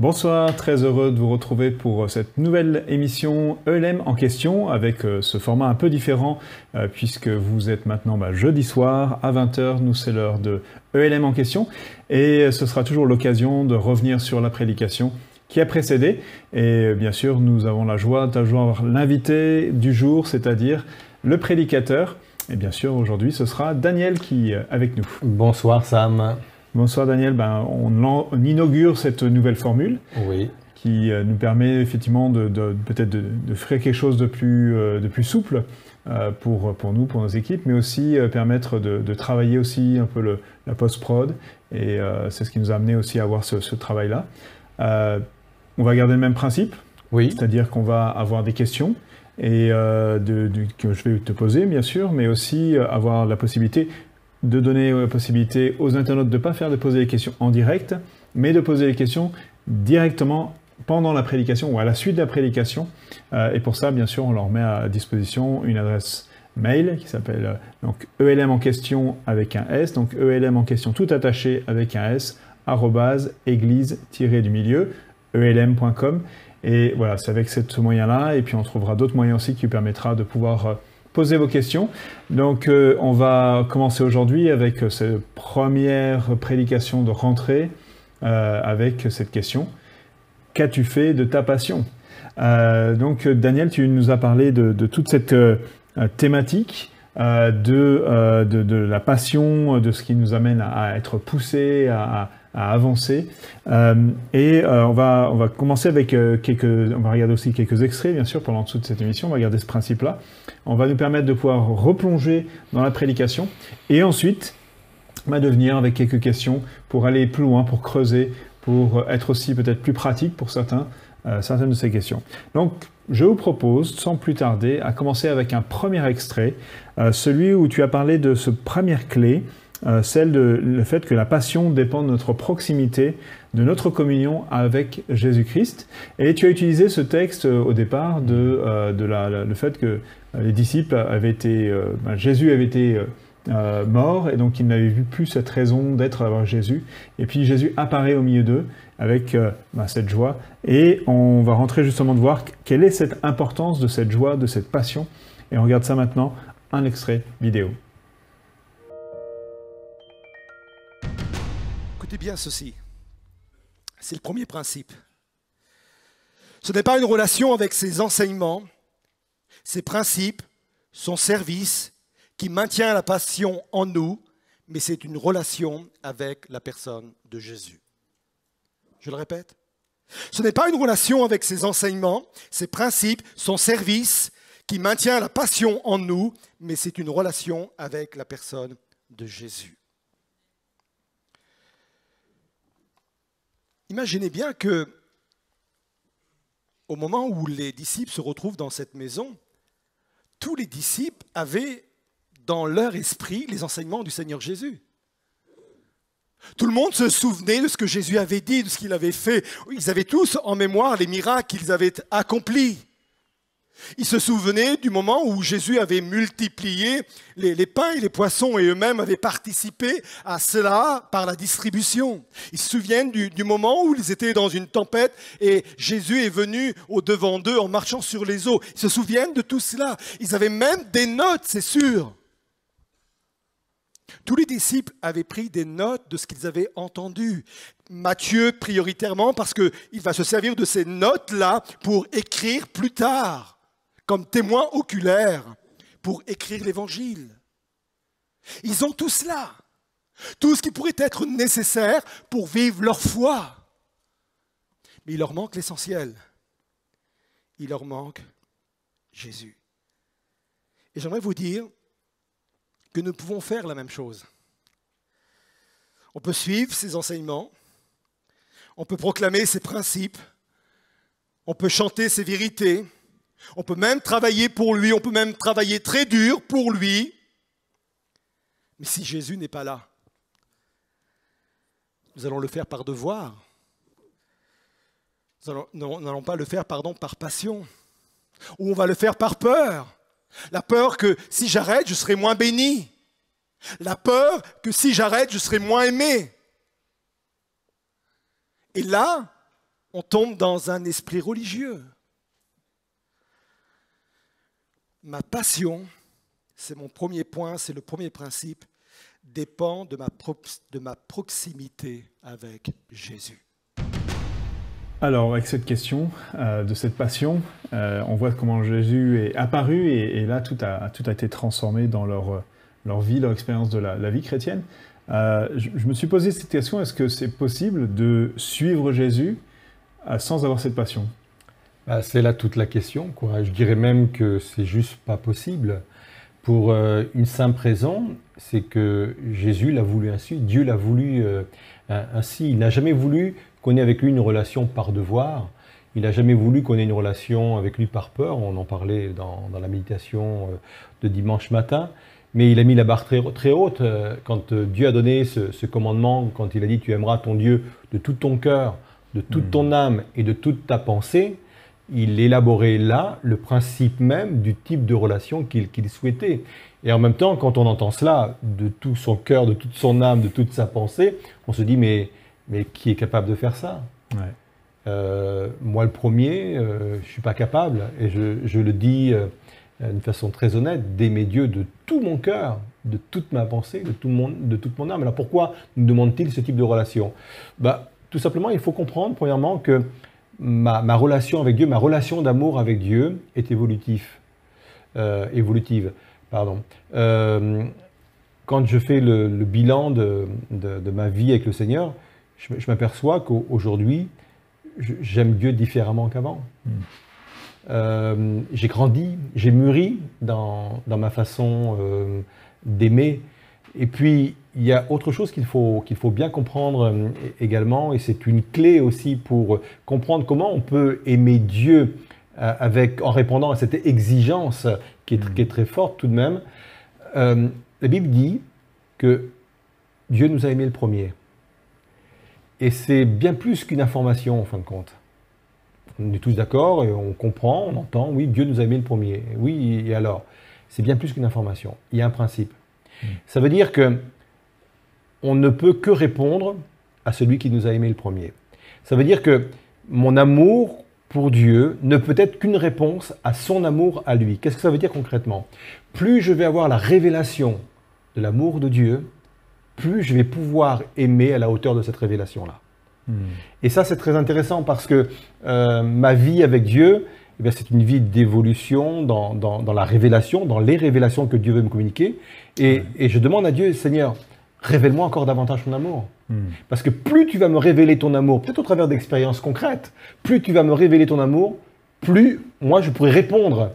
Bonsoir, très heureux de vous retrouver pour cette nouvelle émission ELM en question avec ce format un peu différent puisque vous êtes maintenant jeudi soir à 20h, nous c'est l'heure de ELM en question et ce sera toujours l'occasion de revenir sur la prédication qui a précédé et bien sûr nous avons la joie d'avoir l'invité du jour, c'est-à-dire le prédicateur et bien sûr aujourd'hui ce sera Daniel qui est avec nous. Bonsoir Sam. Bonsoir Daniel, on inaugure cette nouvelle formule qui nous permet effectivement peut-être de faire quelque chose de plus souple pour nous, pour nos équipes, mais aussi permettre de travailler aussi un peu la post-prod et c'est ce qui nous a amené aussi à avoir ce travail-là. On va garder le même principe, c'est-à-dire qu'on va avoir des questions et que je vais te poser bien sûr, mais aussi avoir la possibilité de donner la possibilité aux internautes de ne pas poser les questions en direct, mais de poser les questions directement pendant la prédication ou à la suite de la prédication. Et pour ça, bien sûr, on leur met à disposition une adresse mail qui s'appelle donc ELM en question avec un S, donc ELM en question tout attaché avec un S, @église-du-milieu, elm.com. Et voilà, c'est avec ce moyen-là, et puis on trouvera d'autres moyens aussi qui permettra de pouvoir posez vos questions. Donc, on va commencer aujourd'hui avec cette première prédication de rentrée avec cette question. Qu'as-tu fait de ta passion? Donc, Daniel, tu nous as parlé de toute cette thématique de la passion, de ce qui nous amène à être poussés, à avancer. On va commencer avec on va regarder aussi quelques extraits, bien sûr, pendant toute cette émission. On va regarder ce principe-là. On va nous permettre de pouvoir replonger dans la prédication et ensuite de venir avec quelques questions pour aller plus loin, pour creuser, pour être aussi peut-être plus pratique pour certaines de ces questions. Donc, je vous propose, sans plus tarder, à commencer avec un premier extrait, celui où tu as parlé de ce première clé, le fait que la passion dépend de notre proximité, de notre communion avec Jésus-Christ. Et tu as utilisé ce texte au départ le fait que les disciples avaient été, Jésus avait été mort et donc ils n'avaient plus cette raison d'être avec Jésus. Et puis Jésus apparaît au milieu d'eux avec cette joie. Et on va rentrer justement de voir quelle est cette importance de cette joie, de cette passion. Et on regarde ça maintenant, un extrait vidéo. Écoutez bien ceci, c'est le premier principe. Ce n'est pas une relation avec ses enseignements, ses principes, son service qui maintient la passion en nous, mais c'est une relation avec la personne de Jésus. Je le répète, ce n'est pas une relation avec ses enseignements, ses principes, son service qui maintient la passion en nous, mais c'est une relation avec la personne de Jésus. Imaginez bien que, au moment où les disciples se retrouvent dans cette maison, tous les disciples avaient dans leur esprit les enseignements du Seigneur Jésus. Tout le monde se souvenait de ce que Jésus avait dit, de ce qu'il avait fait. Ils avaient tous en mémoire les miracles qu'ils avaient accomplis. Ils se souvenaient du moment où Jésus avait multiplié les pains et les poissons et eux-mêmes avaient participé à cela par la distribution. Ils se souviennent du moment où ils étaient dans une tempête et Jésus est venu au-devant d'eux en marchant sur les eaux. Ils se souviennent de tout cela. Ils avaient même des notes, c'est sûr. Tous les disciples avaient pris des notes de ce qu'ils avaient entendu. Matthieu prioritairement parce qu'il va se servir de ces notes-là pour écrire plus tard, comme témoin oculaire, pour écrire l'Évangile. Ils ont tout cela, tout ce qui pourrait être nécessaire pour vivre leur foi. Mais il leur manque l'essentiel. Il leur manque Jésus. Et j'aimerais vous dire que nous pouvons faire la même chose. On peut suivre ses enseignements, on peut proclamer ses principes, on peut chanter ses vérités, on peut même travailler pour lui, on peut même travailler très dur pour lui. Mais si Jésus n'est pas là, nous allons le faire par devoir. Nous n'allons pas le faire, par passion. Ou on va le faire par peur. La peur que si j'arrête, je serai moins béni. La peur que si j'arrête, je serai moins aimé. Et là, on tombe dans un esprit religieux. Ma passion, c'est mon premier point, c'est le premier principe, dépend de ma proximité avec Jésus. Alors, avec cette question de cette passion, on voit comment Jésus est apparu et là, tout a été transformé dans leur vie, leur expérience de la vie chrétienne. Je me suis posé cette question, est-ce que c'est possible de suivre Jésus sans avoir cette passion? C'est là toute la question, quoi. Je dirais même que c'est juste pas possible. Pour une simple raison, c'est que Jésus l'a voulu ainsi, Dieu l'a voulu ainsi. Il n'a jamais voulu qu'on ait avec lui une relation par devoir. Il n'a jamais voulu qu'on ait une relation avec lui par peur. On en parlait dans la méditation de dimanche matin. Mais il a mis la barre très, très haute. Quand Dieu a donné ce commandement, quand il a dit « Tu aimeras ton Dieu de tout ton cœur, de toute ton âme et de toute ta pensée », il élaborait là le principe même du type de relation qu'il souhaitait. Et en même temps, quand on entend cela, de tout son cœur, de toute son âme, de toute sa pensée, on se dit mais qui est capable de faire ça? Moi le premier, je ne suis pas capable. Et je le dis d'une façon très honnête, d'aimer Dieu de tout mon cœur, de toute ma pensée, de toute mon âme. Alors pourquoi nous demande-t-il ce type de relation? Tout simplement, il faut comprendre, premièrement, que ma relation avec Dieu, ma relation d'amour avec Dieu est évolutive. Quand je fais le bilan de ma vie avec le Seigneur, je m'aperçois qu'aujourd'hui, j'aime Dieu différemment qu'avant. J'ai grandi, j'ai mûri dans ma façon d'aimer. Et puis, il y a autre chose qu'il faut bien comprendre également, et c'est une clé aussi pour comprendre comment on peut aimer Dieu en répondant à cette exigence qui est très forte tout de même. La Bible dit que Dieu nous a aimés le premier. Et c'est bien plus qu'une information en fin de compte. On est tous d'accord, et on comprend, on entend, oui, Dieu nous a aimés le premier. Oui, et alors? C'est bien plus qu'une information. Il y a un principe. Ça veut dire que on ne peut que répondre à celui qui nous a aimés le premier. Ça veut dire que mon amour pour Dieu ne peut être qu'une réponse à son amour à lui. Qu'est-ce que ça veut dire concrètement? Plus je vais avoir la révélation de l'amour de Dieu, plus je vais pouvoir aimer à la hauteur de cette révélation-là. Et ça, c'est très intéressant parce que ma vie avec Dieu, eh bien, c'est une vie d'évolution dans la révélation, dans les révélations que Dieu veut me communiquer. Et je demande à Dieu, Seigneur, révèle-moi encore davantage ton amour. Parce que plus tu vas me révéler ton amour, peut-être au travers d'expériences concrètes, plus tu vas me révéler ton amour, plus moi je pourrai répondre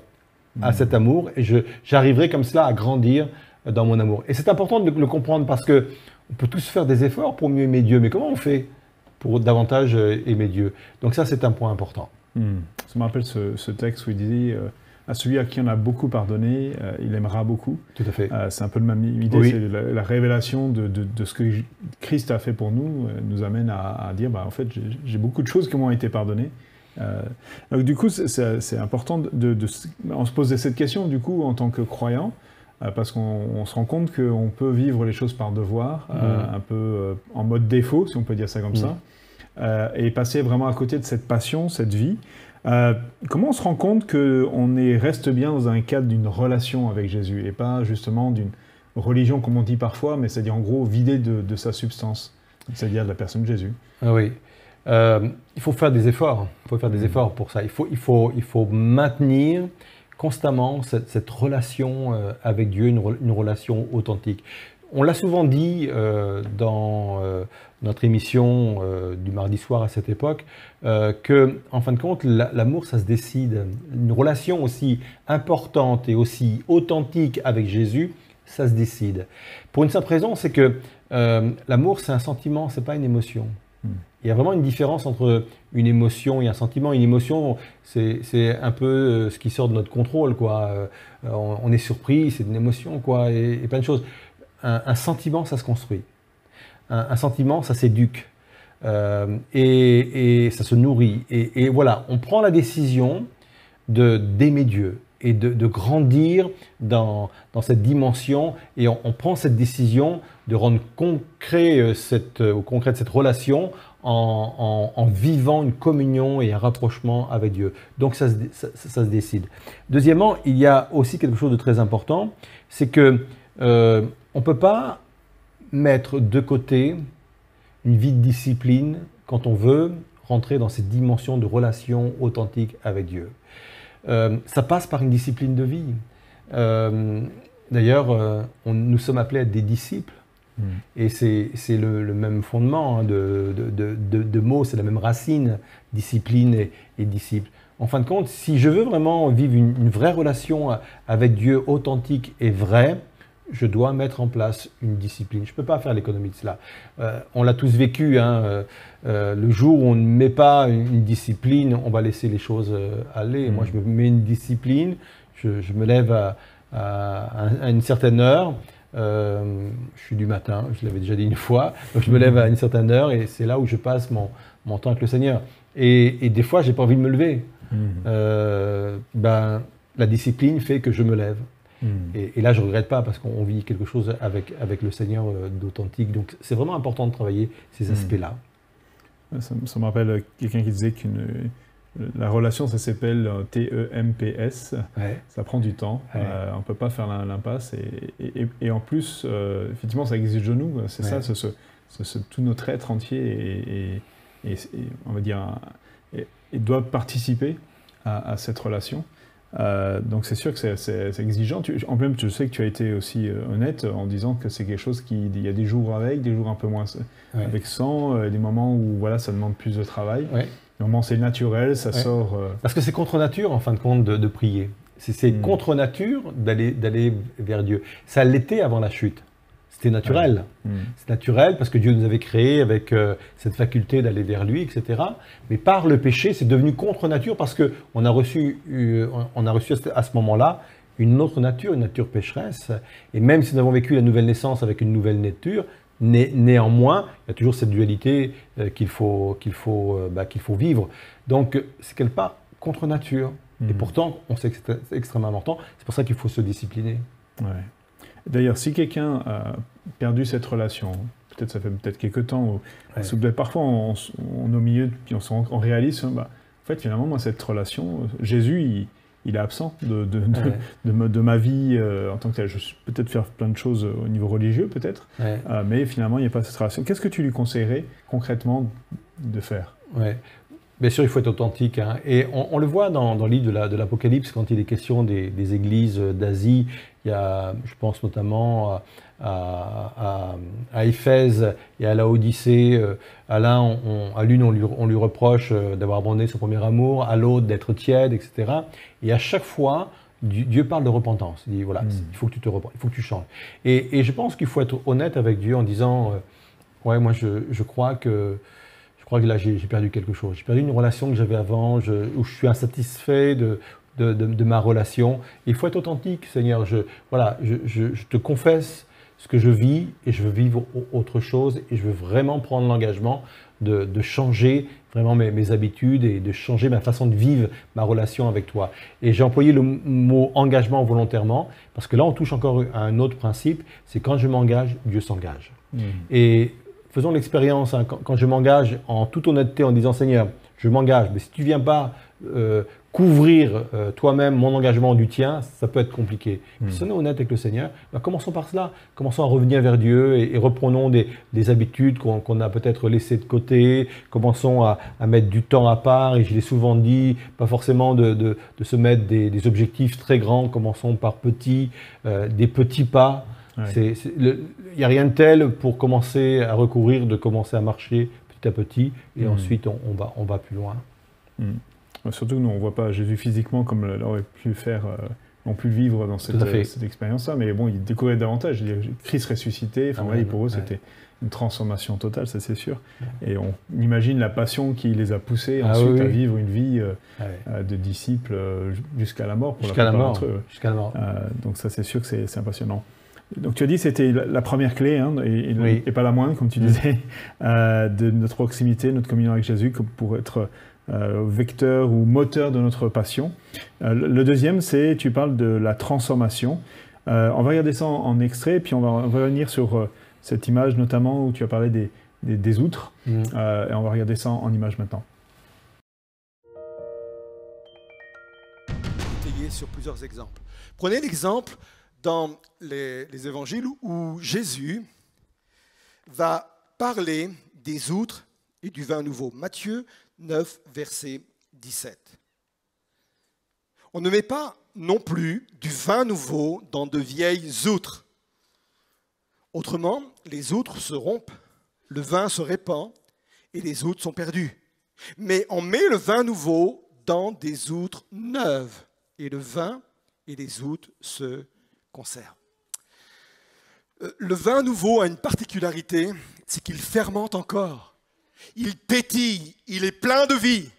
à cet amour et j'arriverai comme cela à grandir dans mon amour. Et c'est important de le comprendre parce que on peut tous faire des efforts pour mieux aimer Dieu, mais comment on fait pour davantage aimer Dieu? Donc ça, c'est un point important. Ça me rappelle ce texte où il dit à celui à qui on a beaucoup pardonné, il aimera beaucoup. Tout à fait. C'est un peu la même idée, oui. C'est la révélation de ce que Christ a fait pour nous, nous amène à dire, en fait, j'ai beaucoup de choses qui m'ont été pardonnées. Donc du coup, c'est important on se posait cette question, du coup, en tant que croyant, parce qu'on se rend compte qu'on peut vivre les choses par devoir, un peu en mode défaut, si on peut dire ça comme ça, et passer vraiment à côté de cette passion, cette vie. Comment on se rend compte qu'on reste bien dans un cadre d'une relation avec Jésus et pas justement d'une religion comme on dit parfois, mais c'est-à-dire en gros vidée de sa substance, c'est-à-dire de la personne de Jésus? Oui, il faut faire des efforts. Il faut faire des efforts pour ça. Il faut maintenir constamment cette relation avec Dieu, une relation authentique. On l'a souvent dit dans notre émission du mardi soir à cette époque, que, en fin de compte, l'amour, ça se décide. Une relation aussi importante et aussi authentique avec Jésus, ça se décide. Pour une simple raison, c'est que l'amour, c'est un sentiment, c'est pas une émotion. Il y a vraiment une différence entre une émotion et un sentiment. Une émotion, c'est un peu ce qui sort de notre contrôle, quoi. On est surpris, c'est une émotion, quoi, et plein de choses. Un sentiment, ça se construit. Un sentiment, ça s'éduque. Et ça se nourrit. Et voilà, on prend la décision d'aimer Dieu et de grandir dans cette dimension. Et on prend cette décision de rendre concrète cette relation en vivant une communion et un rapprochement avec Dieu. Donc ça se décide. Deuxièmement, il y a aussi quelque chose de très important, c'est que on ne peut pas mettre de côté une vie de discipline quand on veut rentrer dans cette dimension de relation authentique avec Dieu. Ça passe par une discipline de vie. D'ailleurs, nous sommes appelés à être des disciples. Et c'est le même fondement de mots, c'est la même racine, discipline et disciple. En fin de compte, si je veux vraiment vivre une vraie relation avec Dieu authentique et vraie, je dois mettre en place une discipline. Je ne peux pas faire l'économie de cela. On l'a tous vécu. Le jour où on ne met pas une discipline, on va laisser les choses aller. Moi, je me mets une discipline, je me lève à une certaine heure. Je suis du matin, je l'avais déjà dit une fois. Donc je me lève à une certaine heure et c'est là où je passe mon temps avec le Seigneur. Et des fois, je n'ai pas envie de me lever. La discipline fait que je me lève. Et là, je ne regrette pas parce qu'on vit quelque chose avec le Seigneur d'authentique. Donc, c'est vraiment important de travailler ces aspects-là. Ça me rappelle quelqu'un qui disait que la relation, ça s'appelle TEMPS. Ouais. Ça prend du temps. Ouais. On ne peut pas faire l'impasse. Et en plus, effectivement, ça exige de nous. C'est ça, tout notre être entier et on va dire, et doit participer à cette relation. Donc c'est sûr que c'est exigeant. En même, je sais que tu as été aussi honnête en disant que c'est quelque chose il y a des jours avec, des jours un peu moins avec sans, des moments où voilà, ça demande plus de travail. Ouais. Des moments c'est naturel, ça sort. Parce que c'est contre nature en fin de compte de prier. C'est contre nature d'aller vers Dieu. Ça l'était avant la chute. C'était naturel. C'est naturel parce que Dieu nous avait créés avec cette faculté d'aller vers lui, etc. Mais par le péché, c'est devenu contre nature parce qu'on a reçu à ce moment-là une autre nature, une nature pécheresse. Et même si nous avons vécu la nouvelle naissance avec une nouvelle nature, néanmoins, il y a toujours cette dualité qu'il faut vivre. Donc, c'est quelque part contre nature. Et pourtant, on sait que c'est extrêmement important. C'est pour ça qu'il faut se discipliner. Ouais. D'ailleurs, si quelqu'un a perdu cette relation, peut-être ça fait quelques temps, parfois on est au milieu, puis on réalise, en fait finalement, moi cette relation, Jésus, il est absent de ma vie en tant que tel. Je suis peut-être faire plein de choses au niveau religieux, peut-être, mais finalement, il n'y a pas cette relation. Qu'est-ce que tu lui conseillerais concrètement de faire ? Bien sûr, il faut être authentique. Et on le voit dans le livre de l'Apocalypse, quand il est question des églises d'Asie. Il y a, je pense notamment à Éphèse et à Laodicée. À l'une, on lui reproche d'avoir abandonné son premier amour, à l'autre d'être tiède, etc. Et à chaque fois, Dieu parle de repentance. Il dit, voilà, il faut que tu te repentes, il faut que tu changes. Et je pense qu'il faut être honnête avec Dieu en disant, moi je crois que là, j'ai perdu quelque chose. J'ai perdu une relation que j'avais avant, où je suis insatisfait de ma relation. Il faut être authentique, Seigneur. Je te confesse ce que je vis et je veux vivre autre chose et je veux vraiment prendre l'engagement de changer vraiment mes habitudes et de changer ma façon de vivre ma relation avec toi. Et j'ai employé le mot engagement volontairement parce que là, on touche encore à un autre principe, c'est quand je m'engage, Dieu s'engage. Et faisons l'expérience, quand je m'engage en toute honnêteté en disant « Seigneur, je m'engage, mais si tu ne viens pas couvrir toi-même mon engagement du tien, ça peut être compliqué. » Si on est honnête avec le Seigneur, commençons par cela. Commençons à revenir vers Dieu et reprenons des habitudes qu'on a peut-être laissées de côté. Commençons à mettre du temps à part. Et je l'ai souvent dit, pas forcément de se mettre des objectifs très grands. Commençons par des petits pas. Il n'y a rien de tel pour commencer à recourir, de commencer à marcher petit à petit, et ensuite on va plus loin. Surtout que nous, on ne voit pas Jésus physiquement comme l'aurait pu faire, ont pu vivre dans cette expérience-là, mais bon, ils découvraient davantage. Christ ressuscité, pour eux, c'était une transformation totale, ça c'est sûr. Et on imagine la passion qui les a poussés ensuite à vivre une vie de disciples jusqu'à la mort. Jusqu'à la mort. Donc ça c'est sûr que c'est impressionnant. Donc tu as dit que c'était la première clé, et pas la moindre, comme tu disais, de notre proximité, notre communion avec Jésus, pour être vecteur ou moteur de notre passion. Le deuxième, tu parles de la transformation. On va regarder ça en extrait, puis on va revenir sur cette image notamment où tu as parlé des outres. Et on va regarder ça en images maintenant. Détailler sur plusieurs exemples. Prenez l'exemple dans les évangiles où Jésus va parler des outres et du vin nouveau. Matthieu 9, verset 17. On ne met pas non plus du vin nouveau dans de vieilles outres. Autrement, les outres se rompent, le vin se répand et les outres sont perdues. Mais on met le vin nouveau dans des outres neuves et le vin et les outres se conservent. Le vin nouveau a une particularité, c'est qu'il fermente encore. Il pétille, il est plein de vie.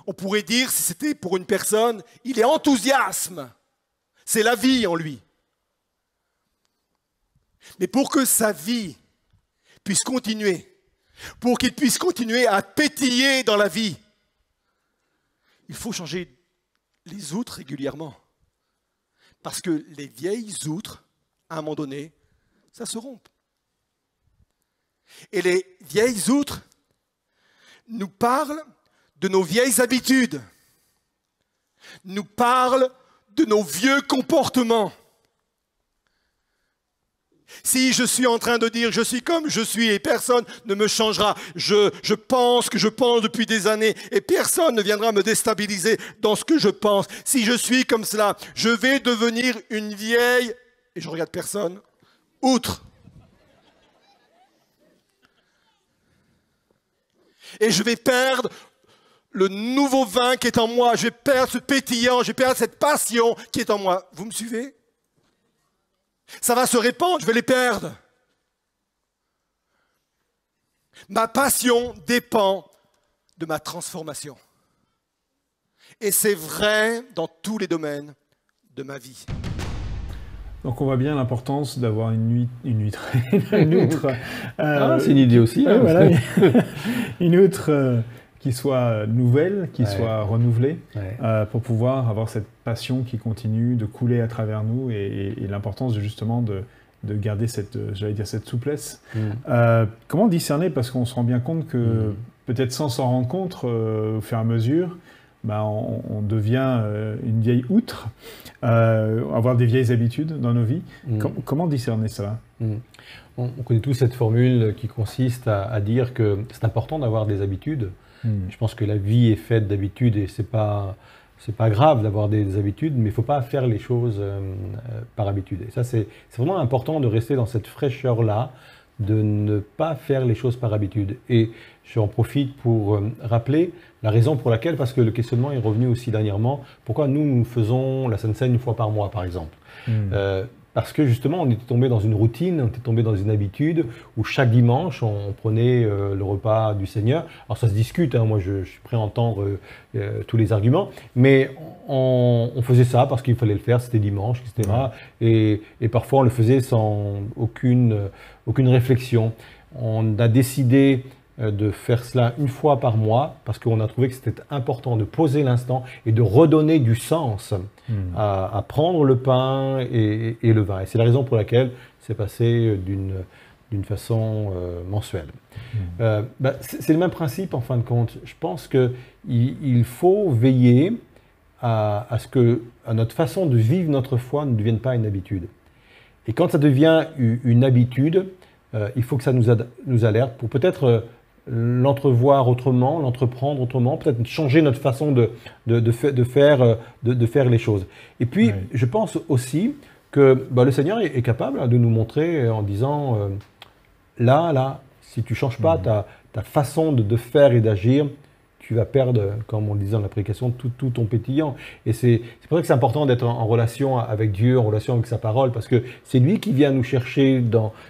On pourrait dire, si c'était pour une personne, il est enthousiasme. C'est la vie en lui. Mais pour que sa vie puisse continuer, pour qu'il puisse continuer à pétiller dans la vie, il faut changer les outres régulièrement. Parce que les vieilles outres, à un moment donné, ça se rompt. Et les vieilles outres nous parlent de nos vieilles habitudes, nous parlent de nos vieux comportements. Si je suis en train de dire je suis comme je suis et personne ne me changera, je pense que je pense depuis des années et personne ne viendra me déstabiliser dans ce que je pense. Si je suis comme cela, je vais devenir une vieille, et je regarde personne, outre. Et je vais perdre le nouveau vin qui est en moi, je vais perdre ce pétillant, je vais perdre cette passion qui est en moi. Vous me suivez ? Ça va se répandre, je vais les perdre. Ma passion dépend de ma transformation. Et c'est vrai dans tous les domaines de ma vie. Donc on voit bien l'importance d'avoir une outre. C'est une idée aussi. Hein, voilà, une outre qui soit nouvelle, qui soit renouvelée, pour pouvoir avoir cette passion qui continue de couler à travers nous et l'importance justement de garder cette souplesse. Comment discerner? Parce qu'on se rend bien compte que peut-être sans s'en rendre compte, au fur et à mesure, on devient une vieille outre, avoir des vieilles habitudes dans nos vies. Comment discerner cela? On connaît tous cette formule qui consiste à dire que c'est important d'avoir des habitudes. Je pense que la vie est faite d'habitudes et c'est pas grave d'avoir des habitudes, mais il ne faut pas faire les choses par habitude. Et ça, c'est vraiment important de rester dans cette fraîcheur-là, de ne pas faire les choses par habitude. Et j'en profite pour rappeler la raison pour laquelle, parce que le questionnement est revenu aussi dernièrement, pourquoi nous faisons la Sainte Seine une fois par mois, par exemple. Parce que justement, on était tombé dans une routine, on était tombé dans une habitude où chaque dimanche, on prenait le repas du Seigneur. Alors ça se discute, hein, moi je suis prêt à entendre tous les arguments, mais on faisait ça parce qu'il fallait le faire, c'était dimanche, etc. Et parfois on le faisait sans aucune réflexion. On a décidé de faire cela une fois par mois parce qu'on a trouvé que c'était important de poser l'instant et de redonner du sens à prendre le pain et le vin. Et c'est la raison pour laquelle c'est passé d'une façon mensuelle. C'est le même principe en fin de compte. Je pense qu'il faut veiller à ce que notre façon de vivre notre foi ne devienne pas une habitude. Et quand ça devient une habitude, il faut que ça nous alerte pour peut-être l'entrevoir autrement, l'entreprendre autrement, peut-être changer notre façon de faire les choses. Et puis, je pense aussi que le Seigneur est capable de nous montrer en disant là, si tu ne changes pas ta façon de faire et d'agir, tu vas perdre, comme on le disait dans la prédication, tout ton pétillant. Et c'est pour ça que c'est important d'être en relation avec Dieu, en relation avec sa parole, parce que c'est lui qui vient nous chercher,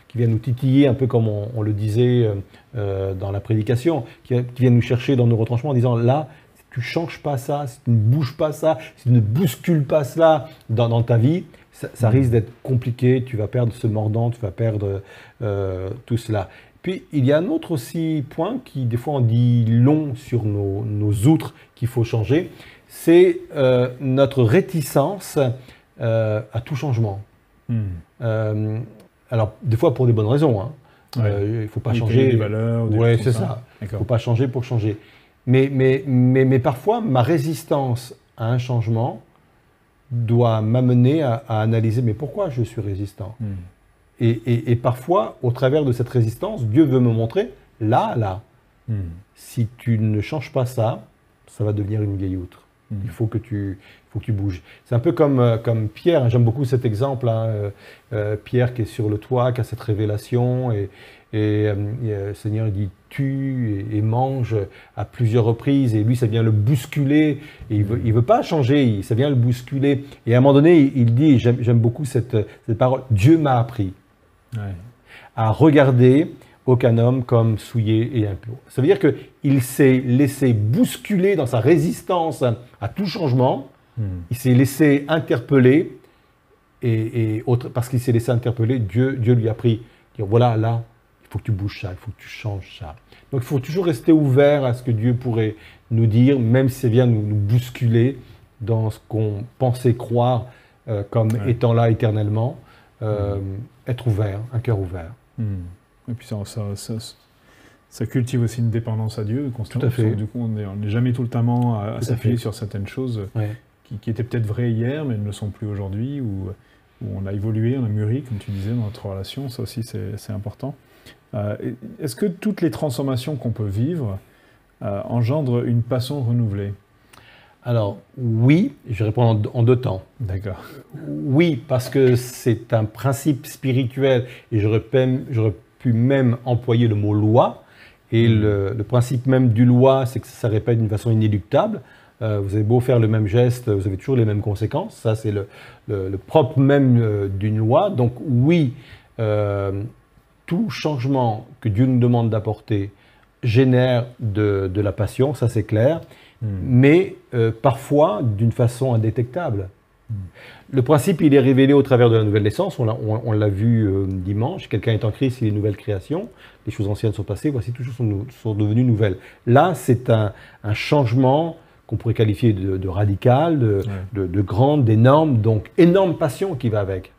qui vient nous titiller, un peu comme on le disait dans la prédication, qui vient nous chercher dans nos retranchements en disant là, si tu ne changes pas ça, si tu ne bouges pas ça, si tu ne bouscules pas cela dans ta vie, ça risque d'être compliqué, tu vas perdre ce mordant, tu vas perdre tout cela. Puis, il y a un autre aussi point qui, des fois, on dit long sur nos outres qu'il faut changer, c'est notre réticence à tout changement. Alors, des fois, pour des bonnes raisons. Il ne faut pas Oui, changer. des valeurs, des Ouais, choses c'est comme ça. Il ne D'accord. faut pas changer pour changer. Mais parfois, ma résistance à un changement doit m'amener à analyser, mais pourquoi je suis résistant? Et parfois, au travers de cette résistance, Dieu veut me montrer, là, si tu ne changes pas ça, ça va devenir une vieille outre. Il faut que tu bouges. C'est un peu comme Pierre, hein, j'aime beaucoup cet exemple, hein, Pierre qui est sur le toit, qui a cette révélation, et le Seigneur dit tue et mange à plusieurs reprises, et lui ça vient le bousculer, et il veut pas changer, ça vient le bousculer. Et à un moment donné, il dit, j'aime beaucoup cette parole, Dieu m'a appris à regarder aucun homme comme souillé et impur. Ça veut dire qu'il s'est laissé bousculer dans sa résistance à tout changement, il s'est laissé interpeller, parce qu'il s'est laissé interpeller, Dieu lui a pris, dire voilà, là, il faut que tu bouges ça, il faut que tu changes ça. Donc il faut toujours rester ouvert à ce que Dieu pourrait nous dire, même si ça vient nous bousculer dans ce qu'on pensait croire comme étant là éternellement, être ouvert, un cœur ouvert. Et puis ça cultive aussi une dépendance à Dieu constamment. Tout à fait. Du coup, on n'est jamais tout le temps à s'appuyer sur certaines choses qui étaient peut-être vraies hier, mais ne le sont plus aujourd'hui, où on a évolué, on a mûri, comme tu disais, dans notre relation. Ça aussi, c'est important. Est-ce que toutes les transformations qu'on peut vivre engendrent une passion renouvelée? Alors, oui, je vais répondre en deux temps. D'accord. Oui, parce que c'est un principe spirituel, et j'aurais pu même employer le mot loi. Et le principe même du loi, c'est que ça répète d'une façon inéluctable. Vous avez beau faire le même geste, vous avez toujours les mêmes conséquences. Ça, c'est le propre même d'une loi. Donc oui, tout changement que Dieu nous demande d'apporter génère de la passion, ça c'est clair, mais parfois d'une façon indétectable. Le principe, il est révélé au travers de la nouvelle naissance. On l'a vu dimanche. Quelqu'un est en Christ, il est une nouvelle création. Les choses anciennes sont passées, voici toutes choses sont devenues nouvelles. Là, c'est un changement qu'on pourrait qualifier de radical, de grande, d'énorme, donc énorme passion qui va avec.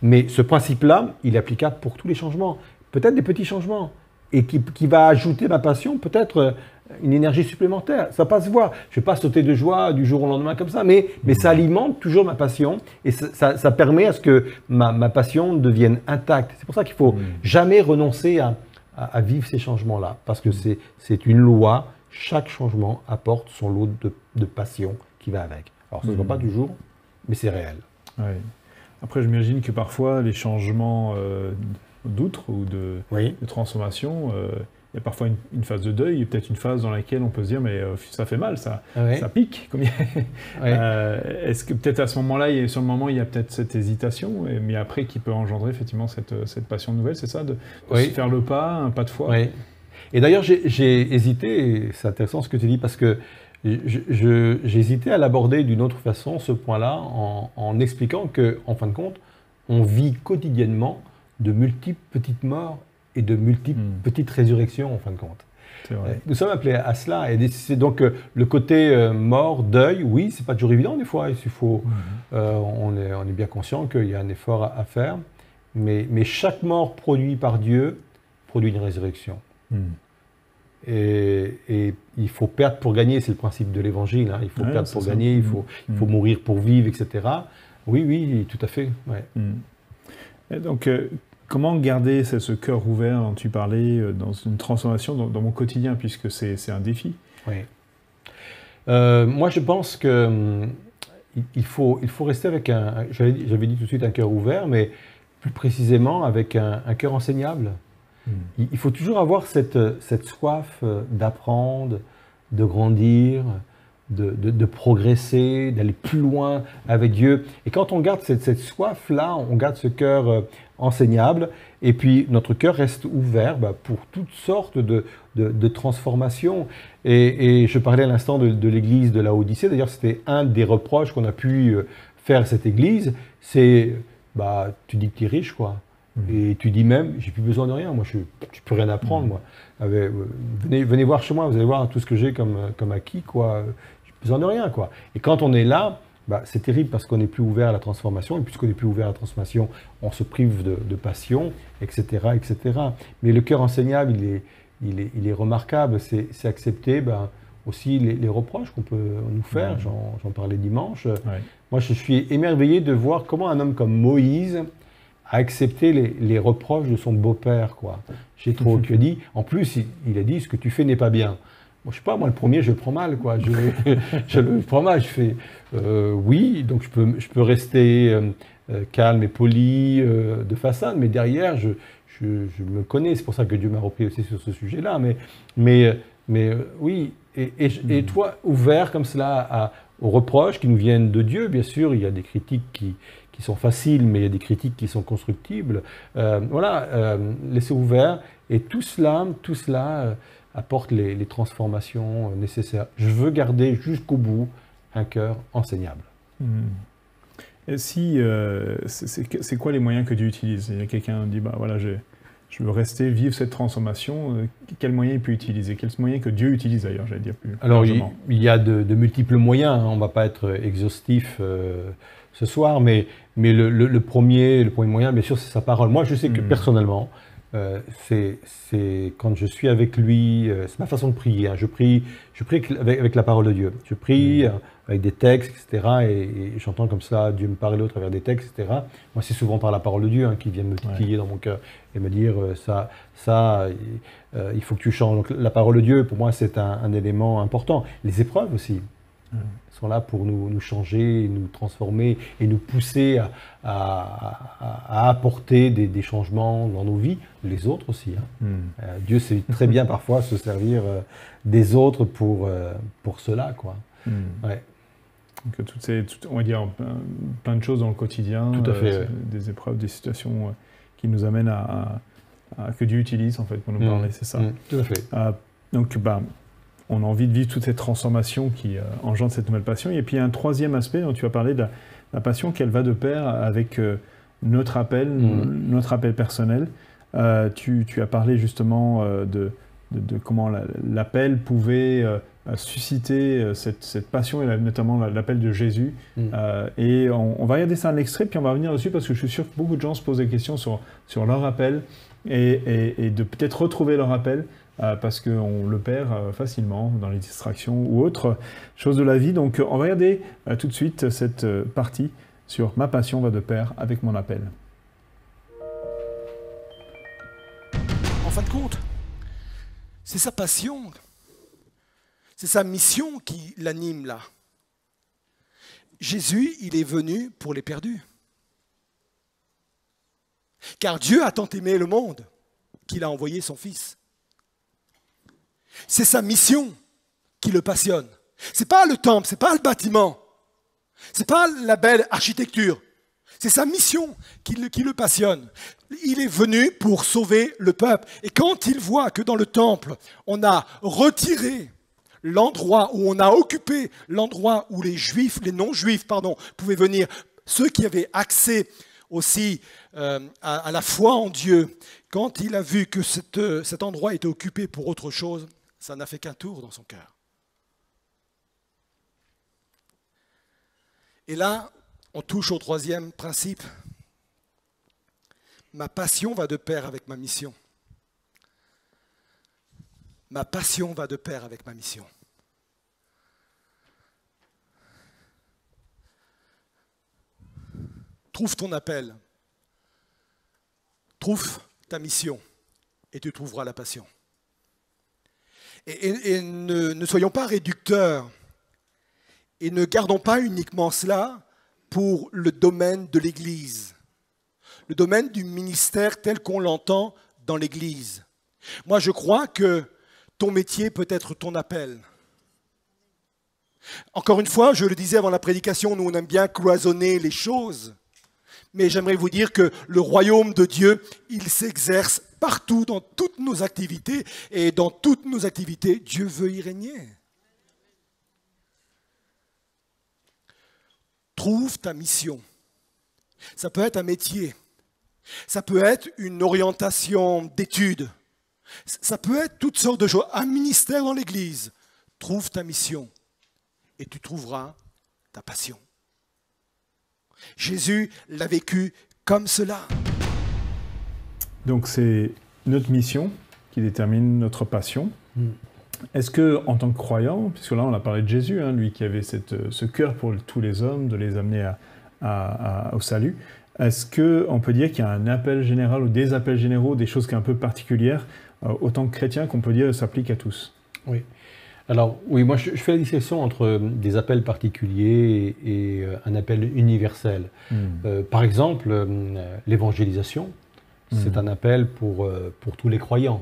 Mais ce principe-là, il est applicable pour tous les changements. Peut-être des petits changements, et qui va ajouter ma passion, peut-être une énergie supplémentaire. Ça va pas se voir. Je ne vais pas sauter de joie du jour au lendemain comme ça, mais ça alimente toujours ma passion, et ça permet à ce que ma passion devienne intacte. C'est pour ça qu'il ne faut jamais renoncer à vivre ces changements-là, parce que c'est une loi. Chaque changement apporte son lot de passion qui va avec. Alors, ça ne se voit pas toujours, mais c'est réel. Ouais. Après, j'imagine que parfois, les changements d'outre ou de transformation, il y a parfois une phase de deuil, et peut-être une phase dans laquelle on peut se dire, mais ça fait mal, ça pique. Est-ce que peut-être à ce moment-là, sur le moment, il y a peut-être cette hésitation, mais après qui peut engendrer effectivement cette passion nouvelle, c'est ça, de faire le pas, un pas de foi. Et d'ailleurs, j'ai hésité, et c'est intéressant ce que tu dis, parce que j'ai hésité à l'aborder d'une autre façon, ce point-là, en expliquant qu'en fin de compte, on vit quotidiennement de multiples petites morts et de multiples petites résurrections, en fin de compte. Nous sommes appelés à cela. Et c'est donc le côté mort, deuil, oui, c'est pas toujours évident des fois. Il faut, on est bien conscient qu'il y a un effort à faire. Mais chaque mort produite par Dieu produit une résurrection. Et il faut perdre pour gagner, c'est le principe de l'évangile. Hein. Il faut perdre pour gagner, il faut mourir pour vivre, etc. Oui, tout à fait. Et donc, comment garder ce cœur ouvert dont tu parlais dans une transformation dans mon quotidien, puisque c'est un défi? Moi, je pense qu'il faut rester avec j'avais dit tout de suite un cœur ouvert, mais plus précisément avec un cœur enseignable. Il faut toujours avoir cette soif d'apprendre, de grandir, de progresser, d'aller plus loin avec Dieu. Et quand on garde cette soif-là, on garde ce cœur enseignable, et puis notre cœur reste ouvert pour toutes sortes de transformations. Et je parlais à l'instant de l'église de Laodicée. D'ailleurs, c'était un des reproches qu'on a pu faire à cette église, c'est tu dis que tu es riche, quoi. Et tu dis même, j'ai plus besoin de rien, moi je n'ai plus rien à apprendre, moi. Venez voir chez moi, vous allez voir tout ce que j'ai comme acquis, quoi. J'ai plus besoin de rien, quoi. Et quand on est là, c'est terrible parce qu'on n'est plus ouvert à la transformation, et puisqu'on n'est plus ouvert à la transformation, on se prive de passion, etc., etc. Mais le cœur enseignable, il est remarquable, c'est accepter aussi les reproches qu'on peut nous faire, j'en parlais dimanche. Ouais. Moi, je suis émerveillé de voir comment un homme comme Moïse a accepté les reproches de son beau-père, quoi. Jéthro, qui a dit, en plus, il a dit, ce que tu fais n'est pas bien. Moi, je sais pas, moi, le premier, je le prends mal, quoi. Je le prends mal, je fais, oui, donc je peux rester calme et poli de façade, mais derrière, je me connais, c'est pour ça que Dieu m'a repris aussi sur ce sujet-là, mais oui, et toi, ouvert comme cela aux reproches qui nous viennent de Dieu, bien sûr, il y a des critiques qui sont faciles, mais il y a des critiques qui sont constructibles. Laissez ouvert, et tout cela apporte les transformations nécessaires. Je veux garder jusqu'au bout un cœur enseignable. Et si, c'est quoi les moyens que Dieu utilise? Il y a quelqu'un qui dit, voilà, je veux rester, vivre cette transformation. Quels moyens il peut utiliser? Quels moyens que Dieu utilise d'ailleurs, j'allais dire plus Alors, largement. il y a de multiples moyens, hein. On ne va pas être exhaustif ce soir, mais le premier moyen, bien sûr, c'est sa parole. Moi, je sais que personnellement, c'est quand je suis avec lui, c'est ma façon de prier, hein. Je prie avec la parole de Dieu. Je prie avec des textes, etc. Et j'entends comme ça Dieu me parler au travers des textes, etc. Moi, c'est souvent par la parole de Dieu, hein, qui vient me titiller dans mon cœur et me dire il faut que tu changes. Donc, la parole de Dieu, pour moi, c'est un élément important. Les épreuves aussi sont là pour nous changer, nous transformer et nous pousser à apporter des changements dans nos vies, les autres aussi, hein. Dieu sait très bien parfois se servir des autres pour cela, quoi. Ouais. Donc, on va dire plein de choses dans le quotidien, Tout à fait, des épreuves, des situations qui nous amènent à que Dieu utilise en fait pour nous parler, c'est ça. Tout à fait. Donc, on a envie de vivre toute cette transformation qui engendre cette nouvelle passion. Et puis, il y a un troisième aspect dont tu as parlé, de la passion qu'elle va de pair avec notre appel personnel. Tu as parlé justement de comment l'appel pouvait susciter cette passion, et notamment l'appel de Jésus. Et on va regarder ça un extrait, puis on va revenir dessus, parce que je suis sûr que beaucoup de gens se posent des questions sur leur appel, et de peut-être retrouver leur appel, parce qu'on le perd facilement dans les distractions ou autres choses de la vie. Donc on va regarder tout de suite cette partie sur « Ma passion va de pair avec mon appel ». En fin de compte, c'est sa passion, c'est sa mission qui l'anime là. Jésus, il est venu pour les perdus. Car Dieu a tant aimé le monde qu'il a envoyé son Fils. C'est sa mission qui le passionne. C'est pas le temple, c'est pas le bâtiment, c'est pas la belle architecture. C'est sa mission qui le passionne. Il est venu pour sauver le peuple. Et quand il voit que dans le temple, on a retiré l'endroit où on a occupé l'endroit où les non-juifs, pouvaient venir, ceux qui avaient accès aussi à la foi en Dieu, quand il a vu que cet endroit était occupé pour autre chose, ça n'a fait qu'un tour dans son cœur. Et là, on touche au troisième principe. Ma passion va de pair avec ma mission. Ma passion va de pair avec ma mission. Trouve ton appel. Trouve ta mission et tu trouveras la passion. Et ne soyons pas réducteurs et ne gardons pas uniquement cela pour le domaine de l'Église, le domaine du ministère tel qu'on l'entend dans l'Église. Moi, je crois que ton métier peut être ton appel. Encore une fois, je le disais avant la prédication, nous on aime bien cloisonner les choses, mais j'aimerais vous dire que le royaume de Dieu, il s'exerce partout, dans toutes nos activités, et dans toutes nos activités, Dieu veut y régner. Trouve ta mission. Ça peut être un métier, ça peut être une orientation d'études, ça peut être toutes sortes de choses, un ministère dans l'Église. Trouve ta mission et tu trouveras ta passion. Jésus l'a vécu comme cela. Donc c'est notre mission qui détermine notre passion. Est-ce que, en tant que croyant, puisque là on a parlé de Jésus, hein, lui qui avait ce cœur pour tous les hommes, de les amener au salut, est-ce qu'on peut dire qu'il y a un appel général ou des appels généraux, des choses qui sont un peu particulières, autant que chrétiens, qu'on peut dire s'appliquent à tous? Oui. Alors, oui, moi je fais la distinction entre des appels particuliers et un appel universel. Par exemple, l'évangélisation, c'est un appel pour tous les croyants.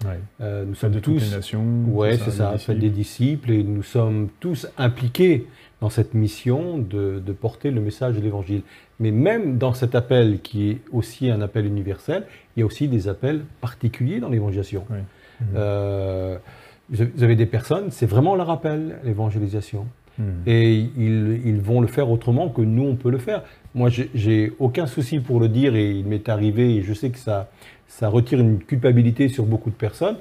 Ouais. Nous sommes de tous, toutes les nations. ouais, c'est ça, faites des disciples, et nous sommes tous impliqués dans cette mission de porter le message de l'Évangile. Mais même dans cet appel qui est aussi un appel universel, il y a aussi des appels particuliers dans l'évangélisation. Ouais. Vous avez des personnes, c'est vraiment leur appel, l'évangélisation. Et ils vont le faire autrement que nous, on peut le faire. Moi, j'ai aucun souci pour le dire, et il m'est arrivé, et je sais que ça retire une culpabilité sur beaucoup de personnes.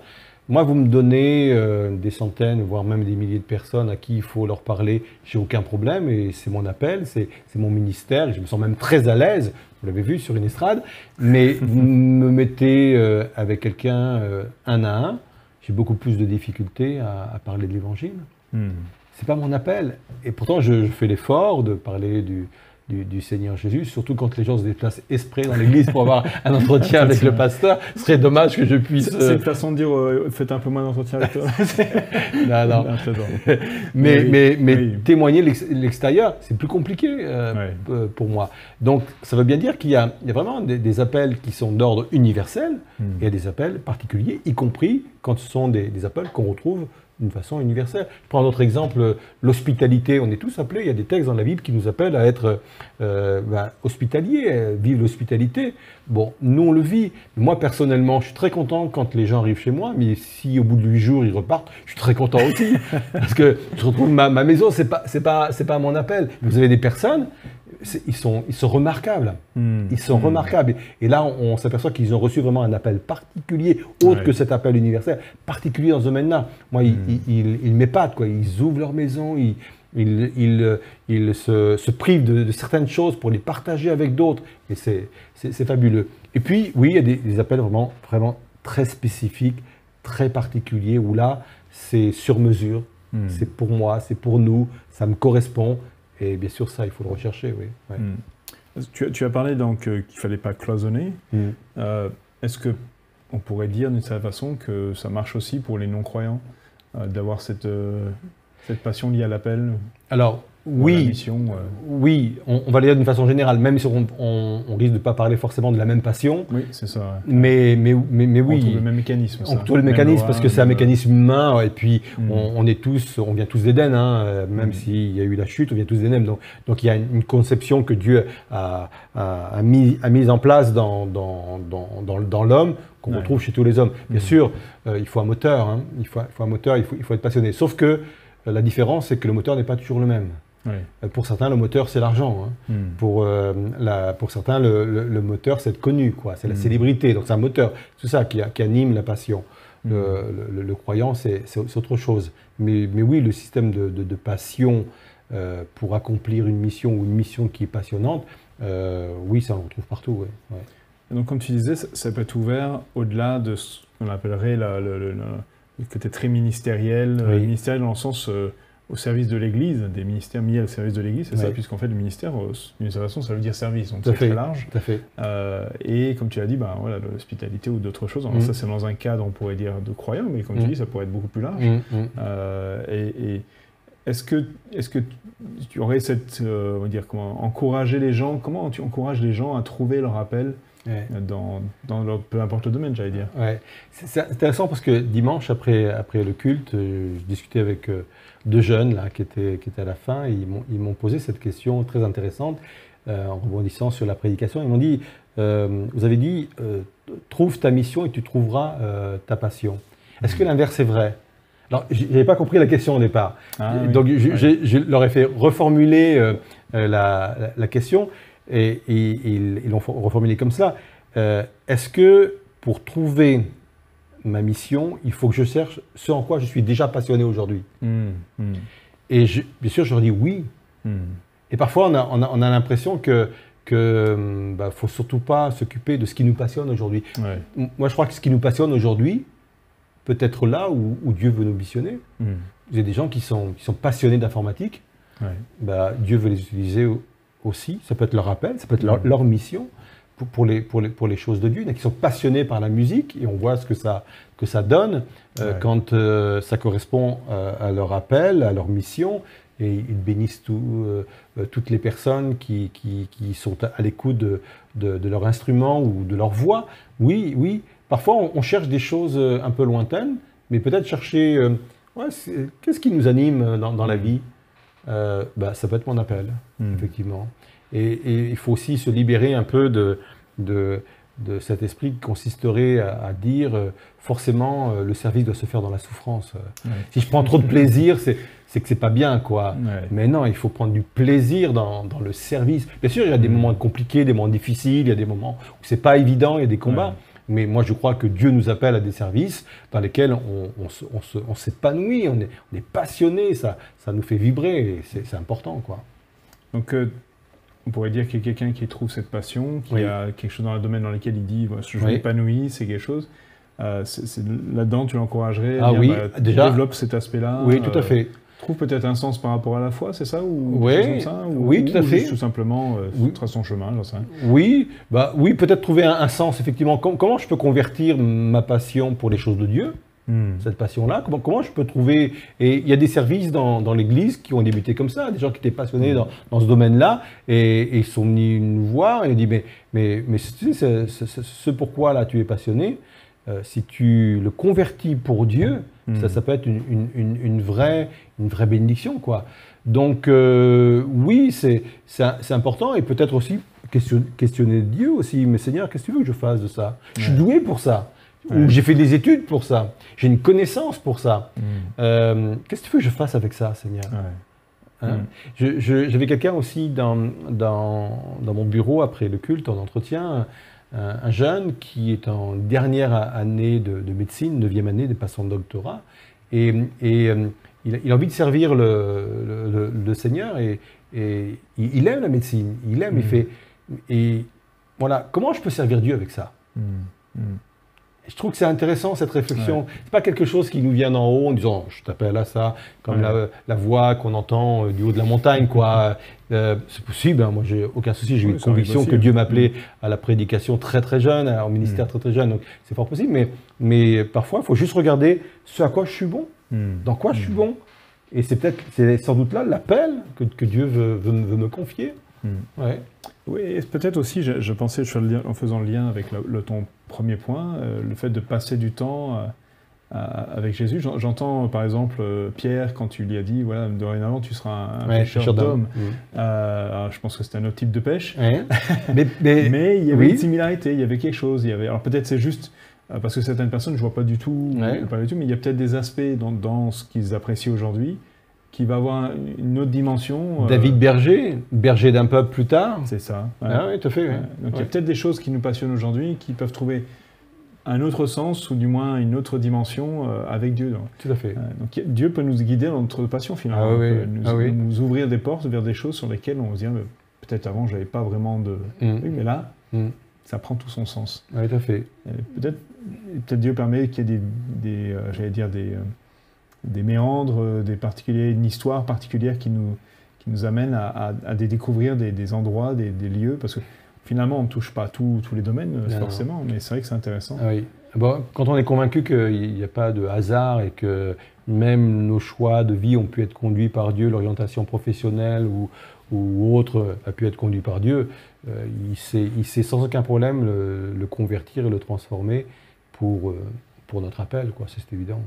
Moi, vous me donnez des centaines, voire même des milliers de personnes à qui il faut leur parler, j'ai aucun problème, et c'est mon appel, c'est mon ministère, et je me sens même très à l'aise, vous l'avez vu sur une estrade, mais vous me mettez avec quelqu'un un à un, j'ai beaucoup plus de difficultés à parler de l'Évangile. C'est pas mon appel. Et pourtant, je fais l'effort de parler du Seigneur Jésus, surtout quand les gens se déplacent exprès dans l'église pour avoir un entretien avec le pasteur. Ce serait dommage que je puisse... C'est une façon de dire, faites un peu moins d'entretien avec toi. Non. Mais oui. Témoigner l'extérieur, c'est plus compliqué pour moi. Donc, ça veut bien dire qu'il y a vraiment des appels qui sont d'ordre universel, et il y a des appels particuliers, y compris quand ce sont des appels qu'on retrouve d'une façon universelle. Je prends un autre exemple, l'hospitalité. On est tous appelés, il y a des textes dans la Bible qui nous appellent à être hospitaliers, vivre l'hospitalité. Bon, nous on le vit. Moi personnellement, je suis très content quand les gens arrivent chez moi, mais si au bout de 8 jours ils repartent, je suis très content aussi. Parce que je retrouve ma maison, c'est pas mon appel. Vous avez des personnes, ils sont remarquables. Ils sont remarquables. Et là, on s'aperçoit qu'ils ont reçu vraiment un appel particulier, autre que cet appel universel, particulier dans ce domaine-là. Moi, ils m'épatent, quoi. Ils ouvrent leur maison, ils se privent de certaines choses pour les partager avec d'autres. Et c'est fabuleux. Et puis, oui, il y a des appels vraiment très spécifiques, très particuliers, où là, c'est sur mesure. C'est pour moi, c'est pour nous, ça me correspond. Et bien sûr, ça, il faut le rechercher, oui. Ouais. Tu as parlé donc qu'il ne fallait pas cloisonner. Est-ce qu'on pourrait dire d'une certaine façon que ça marche aussi pour les non-croyants, d'avoir cette passion liée à l'appel? Alors, oui, oui, on va le dire d'une façon générale, même si on risque de ne pas parler forcément de la même passion. Oui, c'est ça. Ouais. Mais oui. On trouve le même mécanisme. On trouve le mécanisme parce que c'est un mécanisme humain, et puis on vient tous d'Éden, hein, même s'il y a eu la chute, on vient tous d'Éden. Donc il y a une conception que Dieu a mise en place dans l'homme, qu'on retrouve chez tous les hommes. Bien sûr, il faut un moteur, hein, il faut un moteur, il faut être passionné. Sauf que la différence, c'est que le moteur n'est pas toujours le même. Pour certains, le moteur, c'est l'argent. Hein. Pour certains, le moteur, c'est être connu, quoi. C'est la célébrité. Donc, c'est un moteur. C'est ça qui anime la passion. Le croyant, c'est autre chose. Mais oui, le système de passion pour accomplir une mission ou une mission qui est passionnante, oui, ça on retrouve partout. Ouais. Donc, comme tu disais, ça peut être ouvert au-delà de ce qu'on appellerait le côté très ministériel. Ministériel dans le sens... au service de l'Église, des ministères mis au service de l'Église, c'est ça, puisqu'en fait le ministère, d'une certaine façon, ça veut dire service, donc c'est très large. Tout à fait. Et comme tu l'as dit, voilà, l'hospitalité ou d'autres choses, alors ça c'est dans un cadre, on pourrait dire, de croyants, mais comme tu dis, ça pourrait être beaucoup plus large. Et est-ce que tu aurais on va dire, encourager les gens, comment tu encourages les gens à trouver leur appel dans peu importe le domaine, j'allais dire. C'est intéressant parce que dimanche, après le culte, je discutais avec 2 jeunes là, qui étaient à la fin, et ils m'ont posé cette question très intéressante en rebondissant sur la prédication. Ils m'ont dit, vous avez dit, trouve ta mission et tu trouveras ta passion. Est-ce que l'inverse est vrai? Alors, je n'avais pas compris la question au départ. Donc, je leur ai fait reformuler la question. Et ils l'ont reformulé comme cela. Est-ce que pour trouver ma mission, il faut que je cherche ce en quoi je suis déjà passionné aujourd'hui? Et bien sûr, je leur dis oui. Et parfois, on a l'impression que faut surtout pas s'occuper de ce qui nous passionne aujourd'hui. Ouais. Moi, je crois que ce qui nous passionne aujourd'hui peut être là où Dieu veut nous missionner. Il y a des gens qui sont passionnés d'informatique. Ouais. Dieu veut les utiliser aussi. Ça peut être leur appel, ça peut être leur mission pour les choses de Dieu. Il y en a qui sont passionnés par la musique et on voit ce que ça donne quand ça correspond à leur appel, à leur mission. Et ils bénissent toutes les personnes qui sont à l'écoute de leur instrument ou de leur voix. Oui. Parfois, on cherche des choses un peu lointaines, mais peut-être chercher qu'est-ce qui nous anime dans la vie. Ça peut être mon appel, effectivement. Et il faut aussi se libérer un peu de cet esprit qui consisterait à dire forcément le service doit se faire dans la souffrance. Ouais. Si je prends trop de plaisir, c'est que c'est pas bien, quoi. Ouais. Mais non, il faut prendre du plaisir dans le service. Bien sûr, il y a des moments compliqués, des moments difficiles, il y a des moments où c'est pas évident, il y a des combats. Ouais. Mais moi, je crois que Dieu nous appelle à des services dans lesquels on s'épanouit, on est passionné, ça nous fait vibrer, et c'est important, quoi. Donc, on pourrait dire qu'il y a quelqu'un qui trouve cette passion, qui a quelque chose dans le domaine dans lequel il dit je m'épanouis, c'est quelque chose. Là-dedans, tu l'encouragerais à dire, déjà, développe cet aspect-là. Oui, tout à fait. Trouve peut-être un sens par rapport à la foi, c'est ça, ou oui, ça, oui, tout à fait. Tout simplement trace son chemin, j'en sais rien. Oui, peut-être trouver un sens, effectivement. Comment je peux convertir ma passion pour les choses de Dieu, cette passion-là, comment je peux trouver... Et il y a des services dans l'Église qui ont débuté comme ça, des gens qui étaient passionnés dans ce domaine-là, et ils sont venus nous voir, et ils ont dit, mais tu sais, ce pourquoi là tu es passionné, si tu le convertis pour Dieu, ça peut être une vraie bénédiction, quoi. Donc, oui, c'est important, et peut-être aussi questionner Dieu aussi. Mais Seigneur, qu'est-ce que tu veux que je fasse de ça? Je suis doué pour ça. Ou j'ai fait des études pour ça. J'ai une connaissance pour ça. Qu'est-ce que tu veux que je fasse avec ça, Seigneur? J'avais quelqu'un aussi dans mon bureau après le culte, en entretien, un jeune qui est en dernière année de médecine, 9e année, de passant de doctorat, et il a envie de servir le Seigneur, et il aime la médecine, il aime, il fait... Et voilà, comment je peux servir Dieu avec ça? Je trouve que c'est intéressant, cette réflexion. C'est pas quelque chose qui nous vient d'en haut en disant « je t'appelle à ça », comme la voix qu'on entend du haut de la montagne, quoi. C'est possible, hein. Moi j'ai aucun souci, j'ai eu une conviction que Dieu m'appelait à la prédication très très jeune, au ministère très très jeune, donc c'est fort possible, mais parfois il faut juste regarder ce à quoi je suis bon, dans quoi je suis bon. Et c'est sans doute là l'appel que Dieu veut me confier. Oui, et peut-être aussi, je pensais, en faisant le lien avec ton premier point, le fait de passer du temps avec Jésus. J'entends par exemple Pierre, quand tu lui as dit, voilà, dorénavant tu seras un pêcheur d'hommes. Je pense que c'était un autre type de pêche. Mais il y avait une similarité, il y avait quelque chose. Alors peut-être c'est juste parce que certaines personnes, je ne vois pas du tout, mais il y a peut-être des aspects dans ce qu'ils apprécient aujourd'hui qui va avoir une autre dimension. David berger d'un peuple plus tard. C'est ça. Ah oui, tout à fait. Donc il y a peut-être des choses qui nous passionnent aujourd'hui qui peuvent trouver un autre sens ou du moins une autre dimension avec Dieu. Donc, tout à fait. Donc Dieu peut nous guider dans notre passion finalement. Nous ouvrir des portes vers des choses sur lesquelles on se dit peut-être avant je n'avais pas vraiment de... Oui, mais là, ça prend tout son sens. Oui, tout à fait. Peut-être Dieu permet qu'il y ait des méandres, une histoire particulière qui nous amène à découvrir des endroits, des lieux, parce que finalement on ne touche pas tous les domaines forcément, mais c'est vrai que c'est intéressant. Quand on est convaincu qu'il n'y a pas de hasard et que même nos choix de vie ont pu être conduits par Dieu, l'orientation professionnelle ou autre a pu être conduit par Dieu, il sait sans aucun problème le convertir et le transformer pour notre appel, quoi, c'est évident.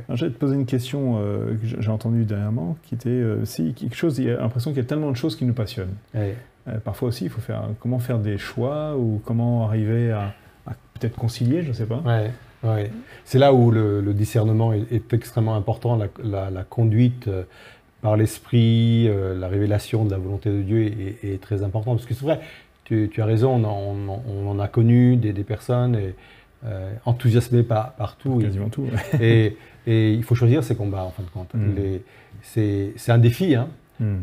Alors, je vais te poser une question que j'ai entendue dernièrement, qui était quelque chose, il y a l'impression qu'il y a tellement de choses qui nous passionnent. Parfois aussi, il faut comment faire des choix ou comment arriver à peut-être concilier, je ne sais pas. C'est là où le discernement est extrêmement important, la conduite par l'esprit, la révélation de la volonté de Dieu est très importante. Parce que c'est vrai, tu as raison, on en a connu des personnes enthousiasmées par tout. Quasiment tout. Et il faut choisir ses combats, en fin de compte. C'est un défi, hein.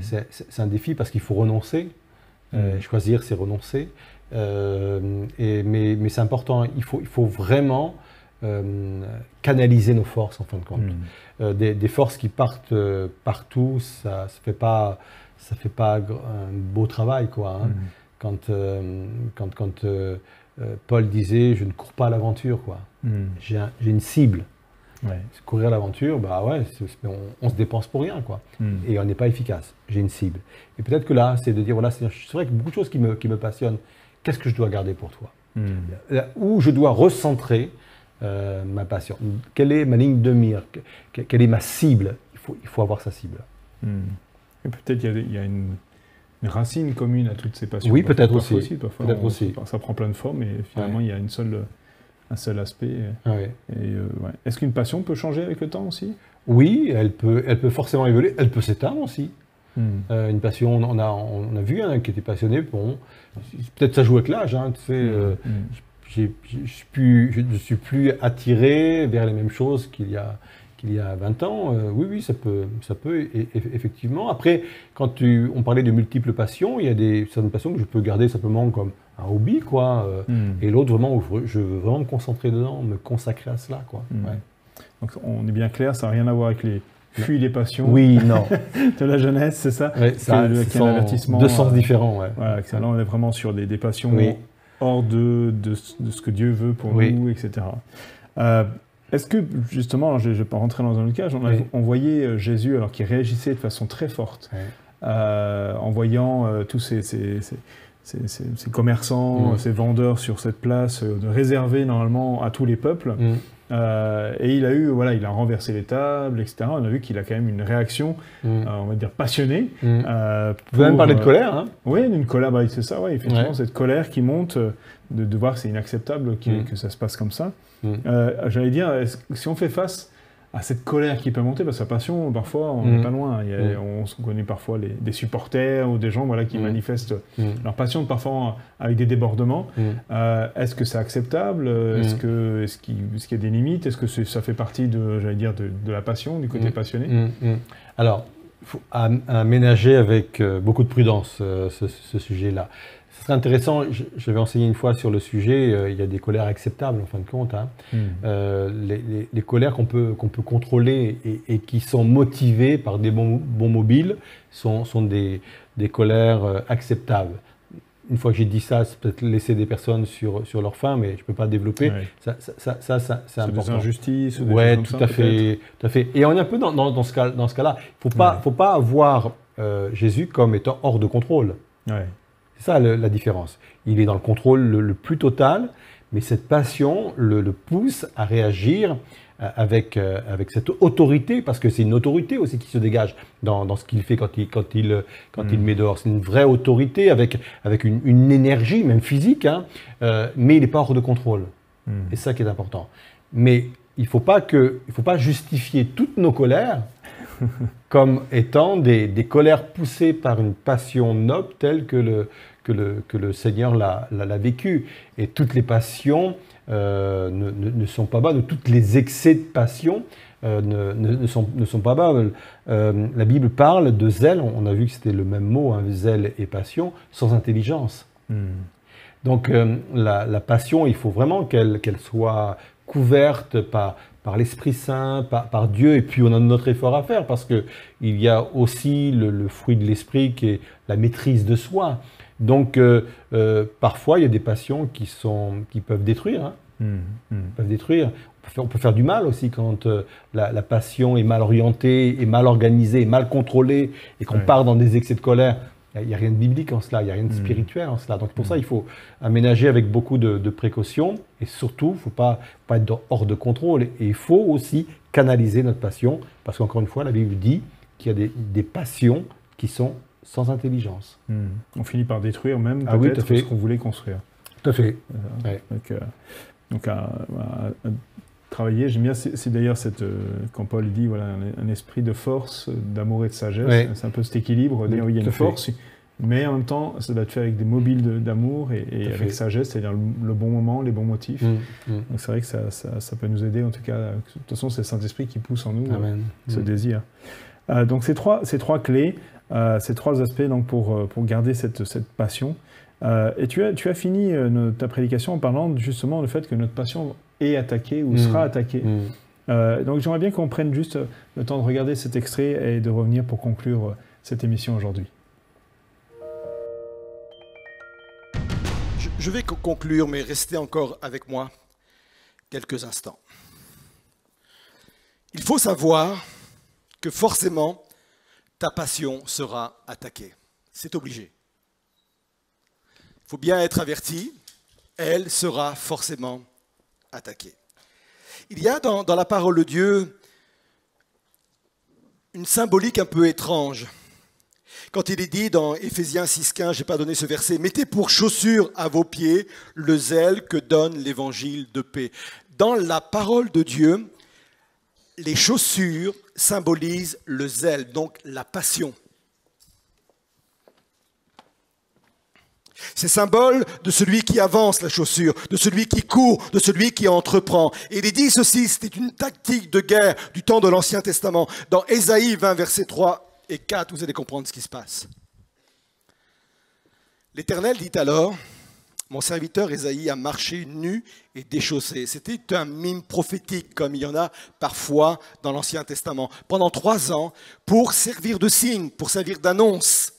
C'est un défi parce qu'il faut renoncer. Choisir, c'est renoncer. Mais c'est important. Il faut vraiment canaliser nos forces, en fin de compte. Des forces qui partent partout, ça ne fait pas un beau travail, quoi. Quand Paul disait « je ne cours pas à l'aventure », quoi. J'ai une cible. Courir à l'aventure, bah ouais, on se dépense pour rien, quoi. Et on n'est pas efficace. J'ai une cible. Et peut-être que là, c'est de dire, voilà, c'est vrai que beaucoup de choses qui me passionnent. Qu'est-ce que je dois garder pour toi? Où je dois recentrer ma passion? Quelle est ma ligne de mire? Quelle est ma cible? Il faut avoir sa cible. Et peut-être il y a une racine commune à toutes ces passions. Oui, peut-être aussi. Ça prend plein de formes et finalement, il y a un seul aspect. Est-ce qu'une passion peut changer avec le temps aussi? Oui, elle peut forcément évoluer. Elle peut s'éteindre aussi. Une passion, on a vu qui était passionné. Bon, peut-être ça joue avec l'âge. Je ne suis plus attiré vers les mêmes choses qu'il y a 20 ans. Oui, ça peut effectivement. Après, quand on parlait de multiples passions, il y a certaines passions que je peux garder simplement comme un hobby, quoi. Et l'autre, vraiment, où je veux vraiment me concentrer dedans, me consacrer à cela, quoi. Donc, on est bien clair, ça n'a rien à voir avec les fuis des passions de la jeunesse, c'est ça? C'est un avertissement. Deux sens différents, Voilà, excellent. On est vraiment sur des passions hors de ce que Dieu veut pour nous, etc. Est-ce que, justement, je ne vais pas rentrer dans un autre cas, on voyait Jésus alors qu'il réagissait de façon très forte en voyant tous ces commerçants, ces vendeurs sur cette place réservée normalement à tous les peuples. Et il a renversé les tables, etc. On a vu qu'il a quand même une réaction, on va dire passionnée. On peut même parler de colère. Hein. Oui, d'une colère, c'est ça, effectivement, cette colère qui monte, de voir que c'est inacceptable que ça se passe comme ça. J'allais dire, si on fait face à cette colère qui peut monter, parce que la passion, parfois, on n'est pas loin. On connaît parfois des supporters ou des gens qui manifestent leur passion, parfois avec des débordements. Est-ce que c'est acceptable? Est-ce qu'il y a des limites? Est-ce que ça fait partie de la passion, du côté passionné? Alors, il faut aménager avec beaucoup de prudence ce sujet-là. Ce serait intéressant, je vais enseigner une fois sur le sujet, il y a des colères acceptables en fin de compte. Les colères qu'on peut contrôler et qui sont motivées par des bons mobiles sont des colères acceptables. Une fois que j'ai dit ça, c'est peut-être laisser des personnes sur leur faim, mais je ne peux pas développer. Ça c'est important. Des injustices, tout à fait. Et on est un peu dans ce cas-là. Il ne faut pas voir Jésus comme étant hors de contrôle. C'est ça la différence. Il est dans le contrôle le plus total, mais cette passion le pousse à réagir avec cette autorité, parce que c'est une autorité aussi qui se dégage dans ce qu'il fait quand il met dehors. C'est une vraie autorité avec une énergie, même physique, mais il n'est pas hors de contrôle. Et c'est ça qui est important. Mais il ne faut pas justifier toutes nos colères comme étant des colères poussées par une passion noble telle que le Seigneur l'a vécu. Et toutes les passions ne sont pas bonnes, toutes les excès de passion ne sont pas bonnes. La Bible parle de zèle, on a vu que c'était le même mot, zèle et passion, sans intelligence. Donc la passion, il faut vraiment qu'elle soit couverte par l'Esprit Saint, par Dieu, et puis on a notre effort à faire, parce qu'il y a aussi le fruit de l'Esprit qui est la maîtrise de soi. Donc parfois il y a des passions qui peuvent détruire. Peuvent détruire. On peut faire du mal aussi quand la passion est mal orientée, est mal organisée, est mal contrôlée, et qu'on part dans des excès de colère. Il n'y a rien de biblique en cela, il n'y a rien de spirituel en cela. Donc pour ça, il faut aménager avec beaucoup de précautions, et surtout, il ne faut pas être hors de contrôle. Et il faut aussi canaliser notre passion, parce qu'encore une fois, la Bible dit qu'il y a des passions qui sont sans intelligence. On finit par détruire même peut-être ce qu'on voulait construire. Tout à fait. Donc à travailler, j'aime bien, c'est d'ailleurs quand Paul dit un esprit de force, d'amour et de sagesse, c'est un peu cet équilibre, il y a une force, mais en même temps ça doit être fait avec des mobiles d'amour et avec sagesse, c'est-à-dire le bon moment, les bons motifs. Donc c'est vrai que ça peut nous aider, en tout cas, de toute façon c'est le Saint-Esprit qui pousse en nous ce désir. Donc ces trois clés, ces trois aspects donc, pour garder cette passion. Et tu as fini ta prédication en parlant justement du fait que notre passion est attaquée ou sera attaquée. Donc j'aimerais bien qu'on prenne juste le temps de regarder cet extrait et de revenir pour conclure cette émission aujourd'hui. Je vais conclure, mais restez encore avec moi quelques instants. Il faut savoir que forcément, ta passion sera attaquée. C'est obligé. Il faut bien être averti, elle sera forcément attaquée. Il y a dans la parole de Dieu une symbolique un peu étrange. Quand il est dit dans Éphésiens 6,15, je n'ai pas donné ce verset, « Mettez pour chaussure à vos pieds le zèle que donne l'évangile de paix. » Dans la parole de Dieu, les chaussures symbolisent le zèle, donc la passion. C'est symbole de celui qui avance la chaussure, de celui qui court, de celui qui entreprend. Et il est dit ceci, c'était une tactique de guerre du temps de l'Ancien Testament. Dans Ésaïe 20, versets 3 et 4, vous allez comprendre ce qui se passe. L'Éternel dit alors, mon serviteur Ésaïe a marché nu et déchaussé. C'était un mime prophétique, comme il y en a parfois dans l'Ancien Testament, pendant 3 ans, pour servir de signe, pour servir d'annonce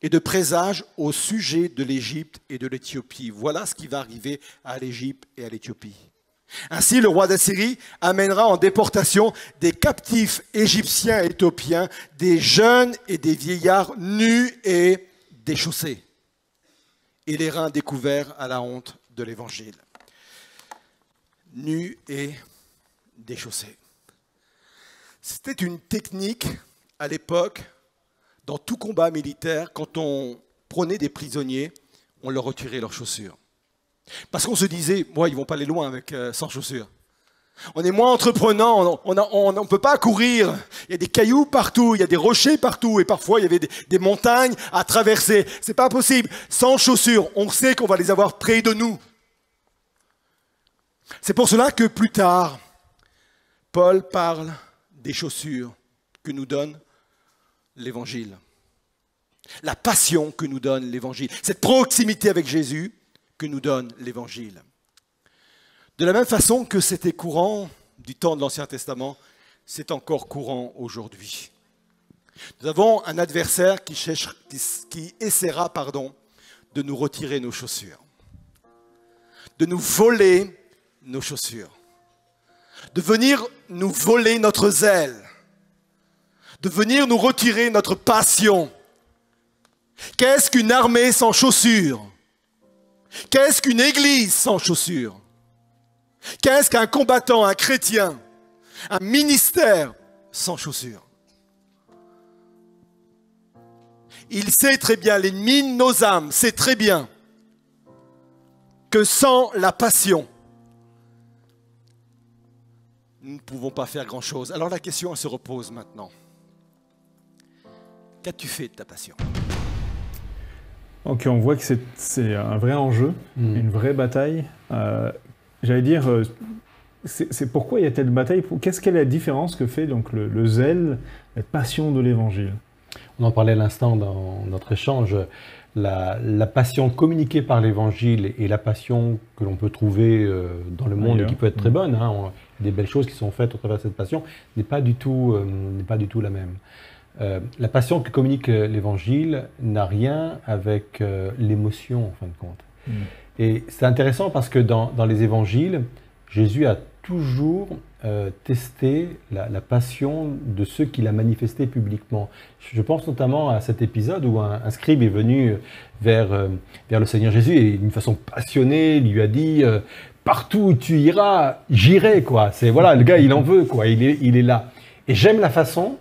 et de présage au sujet de l'Égypte et de l'Éthiopie. Voilà ce qui va arriver à l'Égypte et à l'Éthiopie. Ainsi, le roi d'Assyrie amènera en déportation des captifs égyptiens et éthiopiens, des jeunes et des vieillards nus et déchaussés, et les reins découverts à la honte de l'Évangile. Nus et déchaussés. C'était une technique à l'époque. Dans tout combat militaire, quand on prenait des prisonniers, on leur retirait leurs chaussures. Parce qu'on se disait, moi, ils ne vont pas aller loin avec, sans chaussures. On est moins entreprenant, on ne peut pas courir. Il y a des cailloux partout, il y a des rochers partout, et parfois il y avait des montagnes à traverser. Ce n'est pas possible. Sans chaussures, on sait qu'on va les avoir près de nous. C'est pour cela que plus tard, Paul parle des chaussures que nous donne l'Évangile. La passion que nous donne l'Évangile. Cette proximité avec Jésus que nous donne l'Évangile. De la même façon que c'était courant du temps de l'Ancien Testament, c'est encore courant aujourd'hui. Nous avons un adversaire qui essaiera de nous retirer nos chaussures, de nous voler nos chaussures, de venir nous voler notre zèle, de venir nous retirer notre passion. Qu'est-ce qu'une armée sans chaussures? Qu'est-ce qu'une église sans chaussures? Qu'est-ce qu'un combattant, un chrétien, un ministère sans chaussures? Il sait très bien, l'ennemi de nos âmes sait très bien que sans la passion, nous ne pouvons pas faire grand-chose. Alors la question elle se repose maintenant. Qu'as-tu fait de ta passion? Ok, on voit que c'est un vrai enjeu, une vraie bataille. J'allais dire, c'est pourquoi il y a telle bataille? Quelle est la différence que fait donc le zèle, la passion de l'Évangile? On en parlait à l'instant dans notre échange. La passion communiquée par l'Évangile et la passion que l'on peut trouver dans le monde et qui peut être très bonne, hein, des belles choses qui sont faites au travers de cette passion, n'est pas du tout la même. La passion que communique l'Évangile n'a rien avec l'émotion, en fin de compte. Et c'est intéressant parce que dans les Évangiles, Jésus a toujours testé la passion de ceux qu'il a manifesté publiquement. Je pense notamment à cet épisode où un scribe est venu vers le Seigneur Jésus et d'une façon passionnée, il lui a dit « Partout où tu iras, j'irai ». Voilà, le gars, il en veut, quoi. Il est là. Et j'aime la façon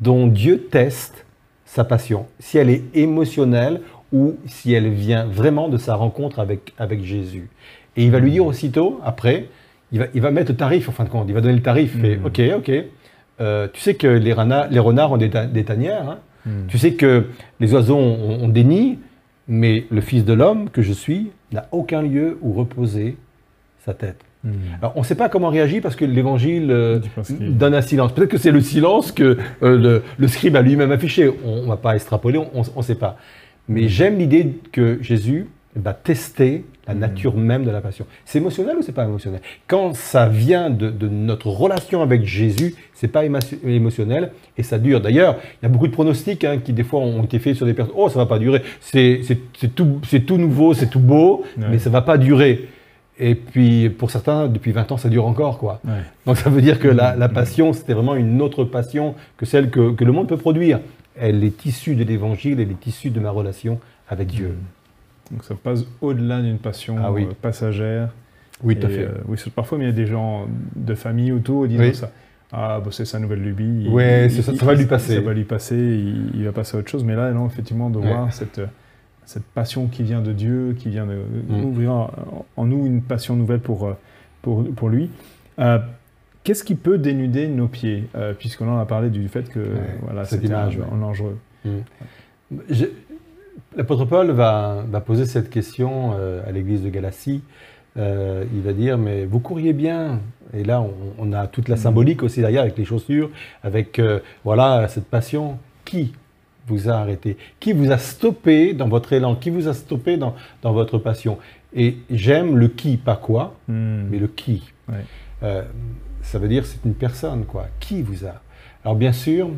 dont Dieu teste sa passion, si elle est émotionnelle ou si elle vient vraiment de sa rencontre avec Jésus. Et il va lui dire aussitôt, après, il va mettre le tarif en fin de compte, il va donner le tarif, et ok, tu sais que les renards ont des tanières, hein. Tu sais que les oiseaux ont des nids, mais le Fils de l'homme que je suis n'a aucun lieu où reposer sa tête. Alors, on ne sait pas comment réagir parce que l'Évangile donne un silence. Peut-être que c'est le silence que le scribe a lui-même affiché. On ne va pas extrapoler, on ne sait pas. Mais j'aime l'idée que Jésus va tester la nature même de la passion. C'est émotionnel ou c'est pas émotionnel? Quand ça vient de notre relation avec Jésus, c'est pas émotionnel et ça dure. D'ailleurs, il y a beaucoup de pronostics qui des fois ont été faits sur des personnes. Oh, ça va pas durer. C'est tout nouveau, c'est tout beau, mais ça va pas durer. Et puis, pour certains, depuis 20 ans, ça dure encore, quoi. Ouais. Donc, ça veut dire que la passion, c'était vraiment une autre passion que celle que le monde peut produire. Elle est issue de l'Évangile, elle est issue de ma relation avec Dieu. Donc, ça passe au-delà d'une passion passagère. Oui, tout à fait. Oui, parfois, il y a des gens de famille autour qui disent ça. Ah, bah, c'est sa nouvelle lubie. Oui, ça va lui passer. Ça va lui passer, il va passer à autre chose. Mais là, non, effectivement, de voir cette passion qui vient de Dieu, qui vient d'ouvrir en nous une passion nouvelle pour lui. Qu'est-ce qui peut dénuder nos pieds, puisqu'on en a parlé du fait que c'était dangereux. L'apôtre Paul va poser cette question à l'église de Galatie. Il va dire, mais vous courriez bien. Et là, on a toute la symbolique aussi derrière, avec les chaussures, avec cette passion. Qui vous a arrêté? Qui vous a stoppé dans votre élan? Qui vous a stoppé dans votre passion? Et j'aime le qui, pas quoi, mais le qui. Ouais. Ça veut dire c'est une personne, quoi. Qui vous a? Alors bien sûr,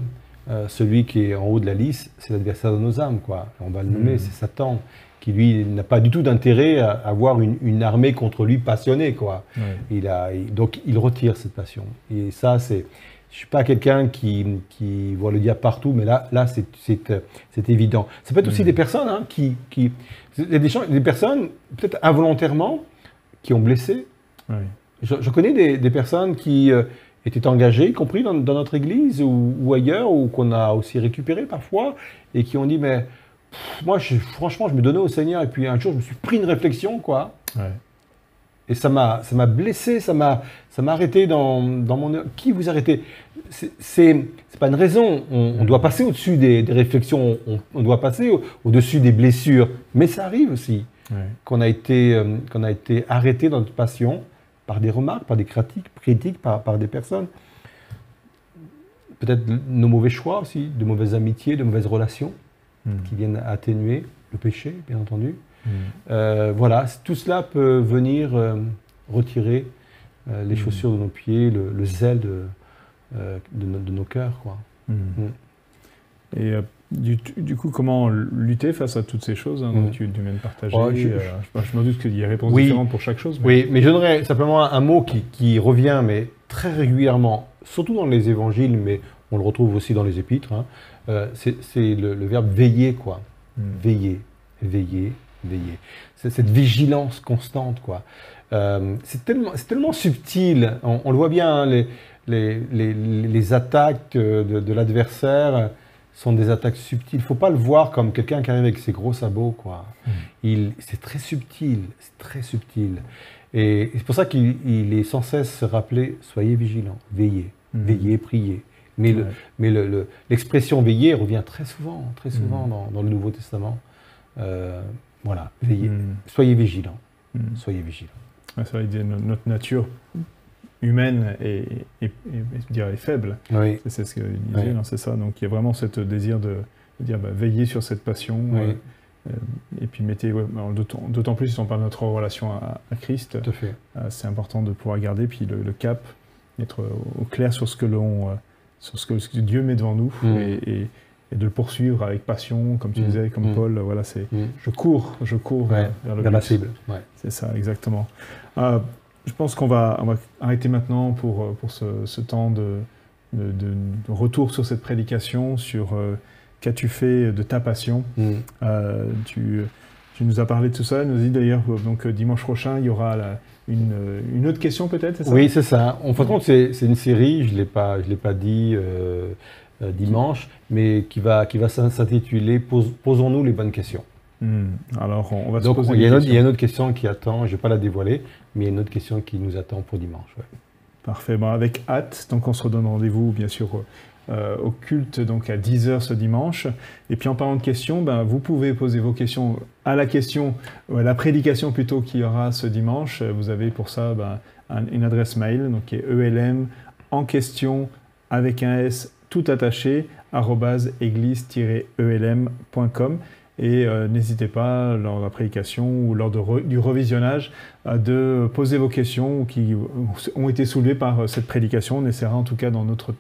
celui qui est en haut de la liste, c'est l'adversaire de nos âmes, quoi. On va le nommer, c'est Satan, qui lui n'a pas du tout d'intérêt à avoir une armée contre lui passionnée, quoi. Ouais. Donc il retire cette passion. Et ça, c'est... Je ne suis pas quelqu'un qui voit le diable partout, mais là c'est évident. Ça peut être aussi des personnes il y a des personnes, peut-être involontairement, qui ont blessé. Oui. Je connais des personnes qui étaient engagées, y compris dans notre église ou ailleurs, ou qu'on a aussi récupéré parfois, et qui ont dit, mais moi, franchement, je me donnais au Seigneur, et puis un jour, je me suis pris une réflexion, quoi. Ouais. Et ça m'a blessé, ça m'a arrêté dans mon... Qui vous arrêtez? C'est pas une raison. On doit passer au-dessus des réflexions, on doit passer au-dessus des blessures. Mais ça arrive aussi qu'on a été arrêté dans notre passion par des remarques, par des critiques par des personnes. Peut-être nos mauvais choix aussi, de mauvaises amitiés, de mauvaises relations qui viennent atténuer le péché, bien entendu. Tout cela peut venir retirer les chaussures de nos pieds, le zèle de nos cœurs, quoi. Et du coup, comment lutter face à toutes ces choses dont tu viens de partager? Je me doute qu'il y a des réponses différentes pour chaque chose. Oui, mais je donnerais simplement un mot qui revient, mais très régulièrement, surtout dans les évangiles, mais on le retrouve aussi dans les épîtres. C'est le verbe veiller, quoi. Veiller, veiller. Veiller. C'est cette vigilance constante, quoi. C'est tellement subtil. On le voit bien, les attaques de l'adversaire sont des attaques subtiles. Il ne faut pas le voir comme quelqu'un qui arrive avec ses gros sabots, quoi. C'est très subtil, c'est très subtil. Et c'est pour ça qu'il est sans cesse se rappeler, soyez vigilants, veillez, veillez, priez. Mais l'expression veiller revient très souvent dans le Nouveau Testament. Voilà, veillez, soyez vigilants, soyez vigilants. Ça veut dire notre nature humaine est faible. Oui. C'est ce qu'il disait, c'est ça. Donc il y a vraiment ce désir de dire veillez sur cette passion. Et puis mettez, d'autant plus si on parle de notre relation à Christ, tout à fait. C'est important de pouvoir garder puis le cap, être au clair sur ce que ce que Dieu met devant nous et de le poursuivre avec passion, comme tu disais, comme Paul, je cours vers la cible. C'est ça, exactement. Je pense qu'on va arrêter maintenant pour ce temps de retour sur cette prédication, sur qu'as-tu fait de ta passion. Tu nous as parlé de tout ça, nous dit d'ailleurs, donc dimanche prochain, il y aura une autre question peut-être, c'est ça? Oui, c'est ça. En fin de compte, c'est une série, je l'ai pas dit dimanche, mais qui va s'intituler Posons-nous les bonnes questions. Alors, on va se Donc, poser il y a une autre question qui attend, je ne vais pas la dévoiler, mais il y a une autre question qui nous attend pour dimanche. Parfait, avec hâte. Donc, on se redonne rendez-vous, bien sûr, au culte donc à 10 h ce dimanche. Et puis en parlant de questions, vous pouvez poser vos questions à la question, ou à la prédication plutôt qu'il y aura ce dimanche. Vous avez pour ça une adresse mail, donc qui est ELM en question avec un S tout attaché @église-elm.com. Et n'hésitez pas, lors de la prédication ou lors du revisionnage, de poser vos questions qui ont été soulevées par cette prédication. On essaiera en tout cas dans notre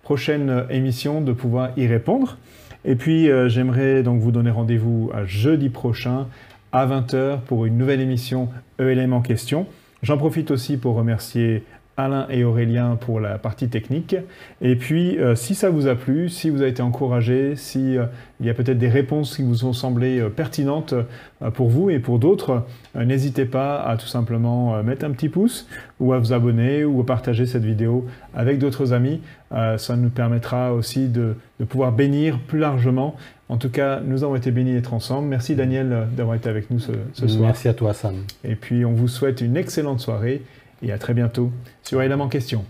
prochaine émission de pouvoir y répondre. Et puis j'aimerais donc vous donner rendez-vous à jeudi prochain à 20 h pour une nouvelle émission ELM en question. J'en profite aussi pour remercier Alain et Aurélien pour la partie technique. Et puis, si ça vous a plu, si vous avez été encouragé, si il y a peut-être des réponses qui vous ont semblé pertinentes pour vous et pour d'autres, n'hésitez pas à tout simplement mettre un petit pouce ou à vous abonner ou à partager cette vidéo avec d'autres amis. Ça nous permettra aussi de pouvoir bénir plus largement. En tout cas, nous avons été bénis d'être ensemble. Merci Daniel d'avoir été avec nous ce soir. Merci à toi Sam. Et puis, on vous souhaite une excellente soirée. Et à très bientôt sur ELM en question.